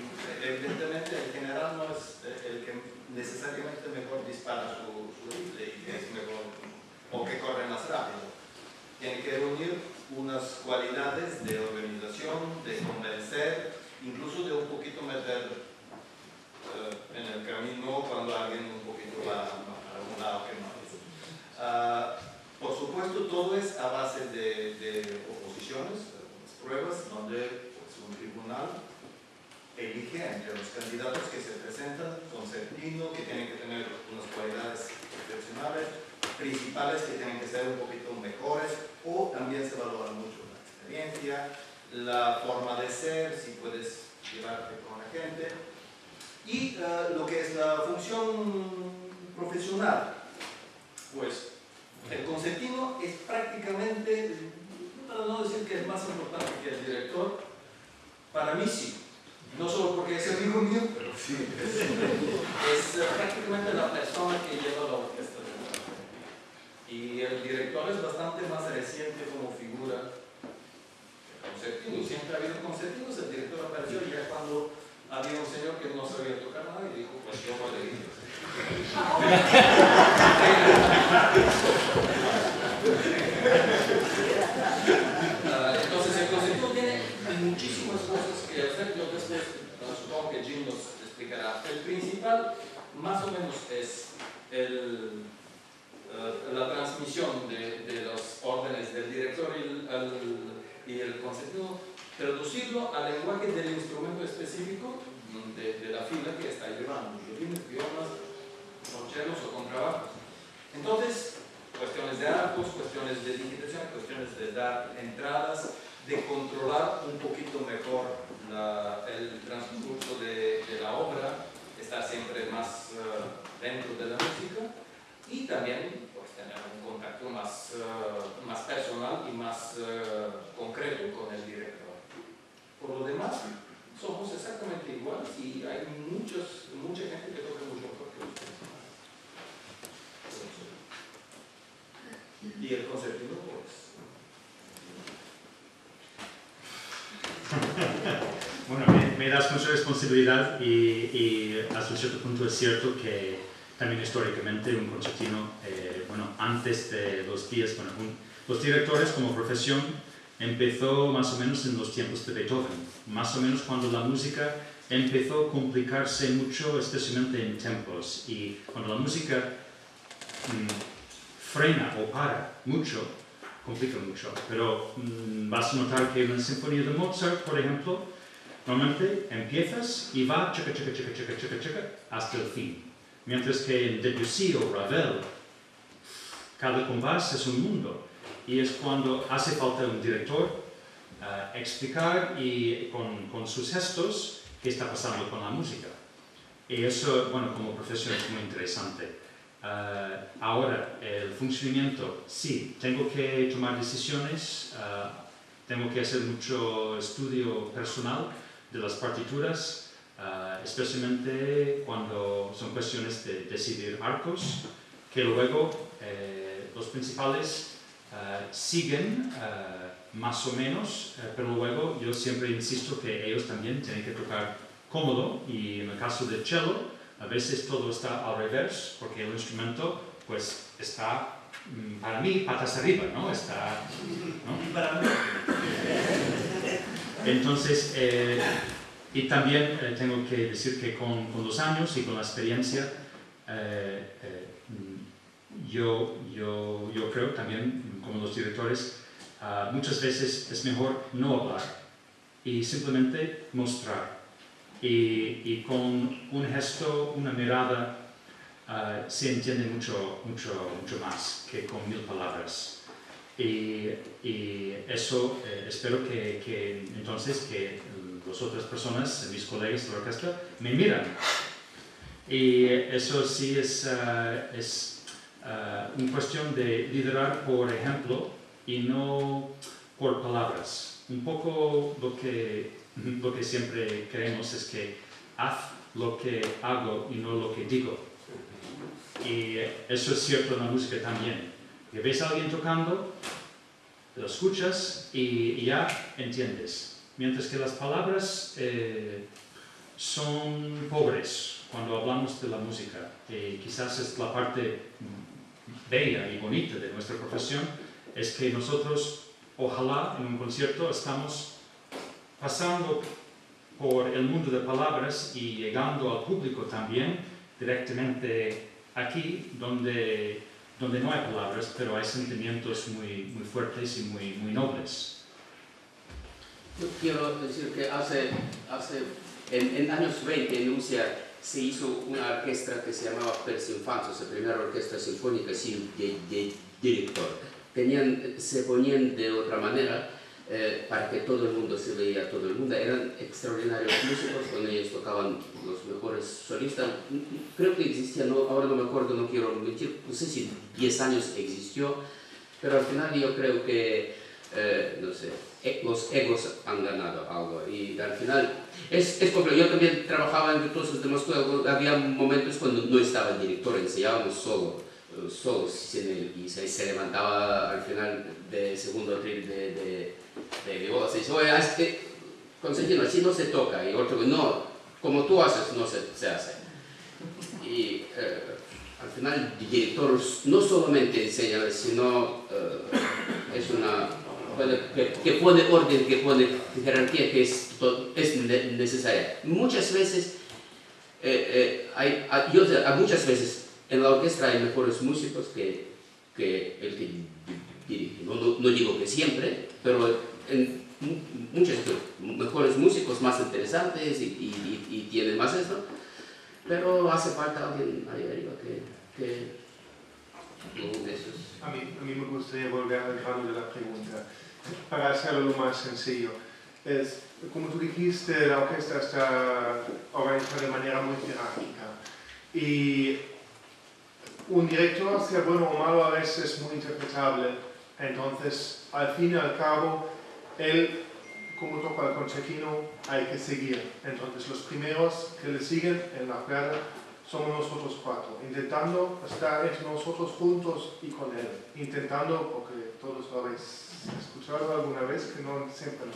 evidentemente el general no es el que necesariamente mejor dispara su rifle y que es mejor, o que corre más rápido. Tiene que reunir unas cualidades de organización, de convencer, incluso de un poquito meter en el camino cuando alguien un poquito va a algún lado que no es. Por supuesto, todo es a base de oposiciones, pruebas, donde pues, un tribunal elige entre los candidatos que se presentan concertino, que tienen que tener unas cualidades excepcionales, principales que tienen que ser un poquito mejores, o también se valora mucho la experiencia, la forma de ser, si puedes llevarte con la gente, y lo que es la función profesional. Pues el concertino es prácticamente, para no decir que es más importante que el director, para mí sí. No solo porque es amigo mío, pero sí. Es prácticamente la persona que lleva la orquesta. Y el director es bastante más reciente como figura que el concertino. Siempre ha habido concertinos, el director apareció ya cuando había un señor que no sabía tocar nada y dijo, pues yo voy a ir. Entonces el concertino tiene muchísimas cosas que hacer. Yo después supongo que Jim nos explicará. El principal más o menos es la transmisión de las órdenes del director y el concertino, traducirlo al lenguaje del instrumento específico de la fila que está llevando, violines, violas, violonchelos o contrabajos. Entonces, cuestiones de arcos, cuestiones de digitación, cuestiones de dar entradas, de controlar un poquito mejor el transcurso de la obra, estar siempre más dentro de la música y también pues, tener un contacto más personal y más concreto con el director. Por lo demás, somos exactamente iguales y hay mucha gente que toca mucho mejor que ustedes. Y el concertino, pues... Bueno, me das mucha responsabilidad y hasta un cierto punto es cierto que también históricamente un concertino, antes de los días, los directores como profesión empezó más o menos en los tiempos de Beethoven, más o menos cuando la música empezó a complicarse mucho, especialmente en tempos, y cuando la música frena o para mucho, complica mucho, pero vas a notar que en la sinfonía de Mozart, por ejemplo, normalmente empiezas y va chaca, chaca, chaca, chaca, chaca, chaca, hasta el fin. Mientras que en Debussy o Ravel, cada compás es un mundo. Y es cuando hace falta un director explicar y con sus gestos qué está pasando con la música. Y eso, como profesión es muy interesante. Ahora, el funcionamiento, sí, tengo que tomar decisiones, tengo que hacer mucho estudio personal de las partituras, especialmente cuando son cuestiones de decidir arcos, que luego los principales siguen más o menos, pero luego yo siempre insisto que ellos también tienen que tocar cómodo y en el caso del cello A veces todo está al revés, porque el instrumento pues está, para mí, patas arriba, ¿no? Está, ¿no? Para mí. Entonces, y también tengo que decir que con los años y con la experiencia, yo creo también, como los directores, muchas veces es mejor no hablar y simplemente mostrar. Y con un gesto, una mirada, se entiende mucho más que con 1000 palabras. Y eso espero que entonces que las otras personas, mis colegas de la orquesta, me miran. Y eso sí es una cuestión de liderar por ejemplo y no por palabras. Un poco lo que siempre queremos es que haz lo que hago y no lo que digo. Y eso es cierto en la música también. Que ves a alguien tocando, lo escuchas y ya entiendes. Mientras que las palabras son pobres cuando hablamos de la música. Quizás es la parte bella y bonita de nuestra profesión, es que nosotros, ojalá en un concierto, estamos pasando por el mundo de palabras y llegando al público también directamente aquí, donde no hay palabras, pero hay sentimientos muy fuertes y muy nobles. Yo quiero decir que en años 20 en Rusia se hizo una orquesta que se llamaba Persinfansos, la primera orquesta sinfónica sin director. Se ponían de otra manera para que todo el mundo se veía, todo el mundo. Eran extraordinarios músicos, con ellos tocaban los mejores solistas. Creo que existía, ahora no me acuerdo, no quiero mentir, no sé si 10 años existió, pero al final yo creo que, no sé, los egos han ganado algo. Y al final, es complejo. Yo también trabajaba en Virtuosos de Moscú, había momentos cuando no estaba el director, ensayábamos solos sin él, y se levantaba al final del segundo tril de viola, se dice, oye, Constantino, así no se toca, y otro, no, como tú haces, no se hace. Y al final el director no solamente enseña, sino es una, que pone orden, que pone jerarquía, que es necesaria. Muchas veces, muchas veces en la orquesta hay mejores músicos que el que dirige. No digo que siempre, pero en muchos mejores músicos más interesantes y tienen más esto, pero hace falta alguien ahí arriba que a mí me gustaría volver al grano de la pregunta, para hacerlo lo más sencillo. Como tú dijiste, la orquesta está organizada de manera muy jerárquica y un director, sea bueno o malo, a veces es muy interpretable. Entonces, al fin y al cabo, él, como toca el concertino, hay que seguir. Entonces, los primeros que le siguen en la cuerda somos nosotros 4, intentando estar entre nosotros juntos y con él. Intentando, porque todos lo habéis escuchado alguna vez, que no siempre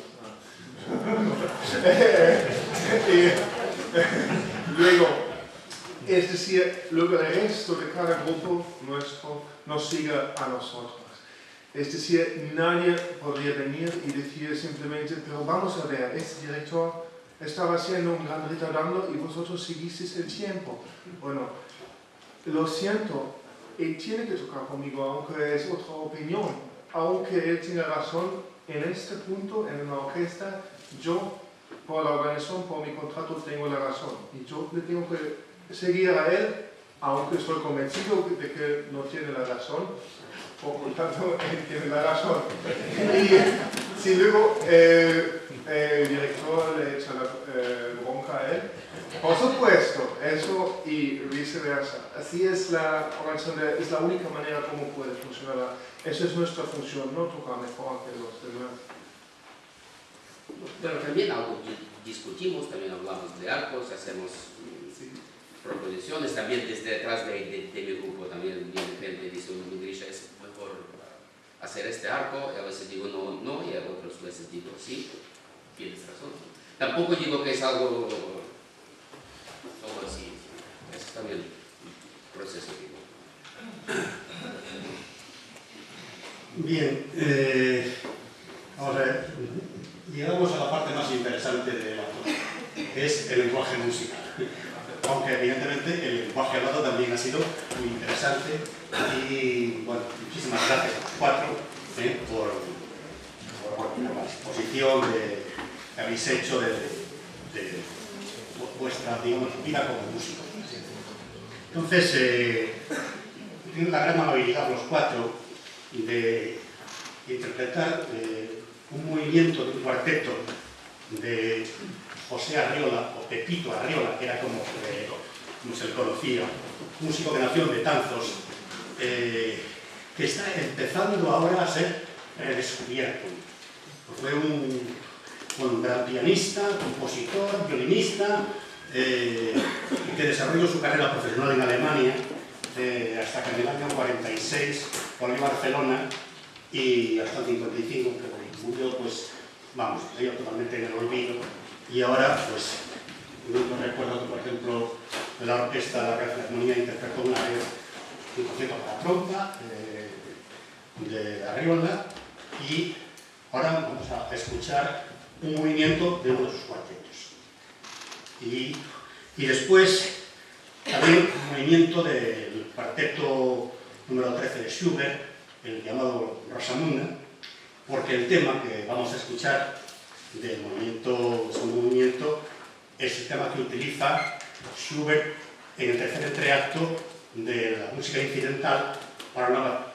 luego, es decir, luego el resto de cada grupo nuestro nos sigue a nosotros. Es decir, nadie podría venir y decir simplemente, pero vamos a ver, este director estaba haciendo un gran retardando y vosotros seguisteis el tiempo. Bueno, lo siento, él tiene que tocar conmigo, aunque es otra opinión. Aunque él tenga razón, en este punto, en la orquesta, yo, por la organización, por mi contrato, tengo la razón. Y yo le tengo que seguir a él, aunque estoy convencido de que no tiene la razón. Por lo tanto, él tiene la razón. Y si luego el director le echa la bronca a él, por supuesto, eso y viceversa. Así es la organización, es la única manera como puede funcionar. Esa es nuestra función, no tocar mejor que los demás. Pero también algo discutimos, también hablamos de arcos, hacemos proposiciones, también desde atrás de mi grupo también viene gente y dice, Grisha, es mejor hacer este arco, y a veces digo no, y a otras veces digo sí, tienes razón. Tampoco digo que es algo así, es también un proceso vivo. Bien, vamos a ver, llegamos a la parte más interesante de la cosa, que es el lenguaje musical. Aunque evidentemente el lenguaje hablado también ha sido muy interesante y bueno, muchísimas gracias a los cuatro por la exposición que habéis hecho de vuestra, digamos, vida como músico. Entonces, tienen la gran amabilidad los cuatro de interpretar un movimiento de un cuarteto de José Arriola, o Pepito Arriola, que era como se le conocía, músico que nació en Betanzos, que está empezando ahora a ser descubierto. Fue un gran pianista, compositor, violinista, que desarrolló su carrera profesional en Alemania hasta que en el año 46 volvió a Barcelona y hasta el 55, que murió, pues, vamos, cayó totalmente en el olvido. Y ahora, pues, yo recuerdo que, por ejemplo, la orquesta de la Real Filarmonía interpretó una vez un concierto para trompa de Arriola, y ahora vamos a escuchar un movimiento de uno de sus cuartetos. Y después también un movimiento del cuarteto número 13 de Schubert, el llamado Rosamunda, porque el tema que vamos a escuchar del segundo movimiento es el tema que utiliza Schubert en el tercer entreacto de la música incidental para una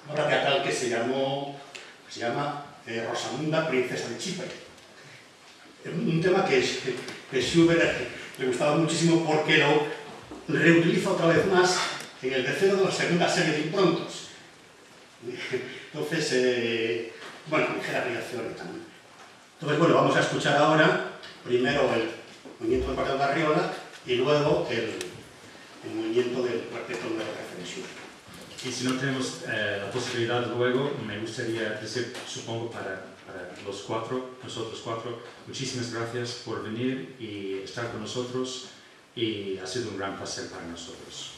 obra teatral que se llama Rosamunda, princesa de Chipre. Un tema que Schubert le gustaba muchísimo porque lo reutiliza otra vez más en el tercero de la segunda serie de improntos. Entonces, bueno, ligera variación también. Entonces, bueno, vamos a escuchar ahora primero el movimiento del cuarteto de Arriola y luego el movimiento del cuarteto número 13 de Schubert. Y si no tenemos la posibilidad luego, me gustaría decir, supongo, para los cuatro, nosotros cuatro, muchísimas gracias por venir y estar con nosotros, y ha sido un gran placer para nosotros.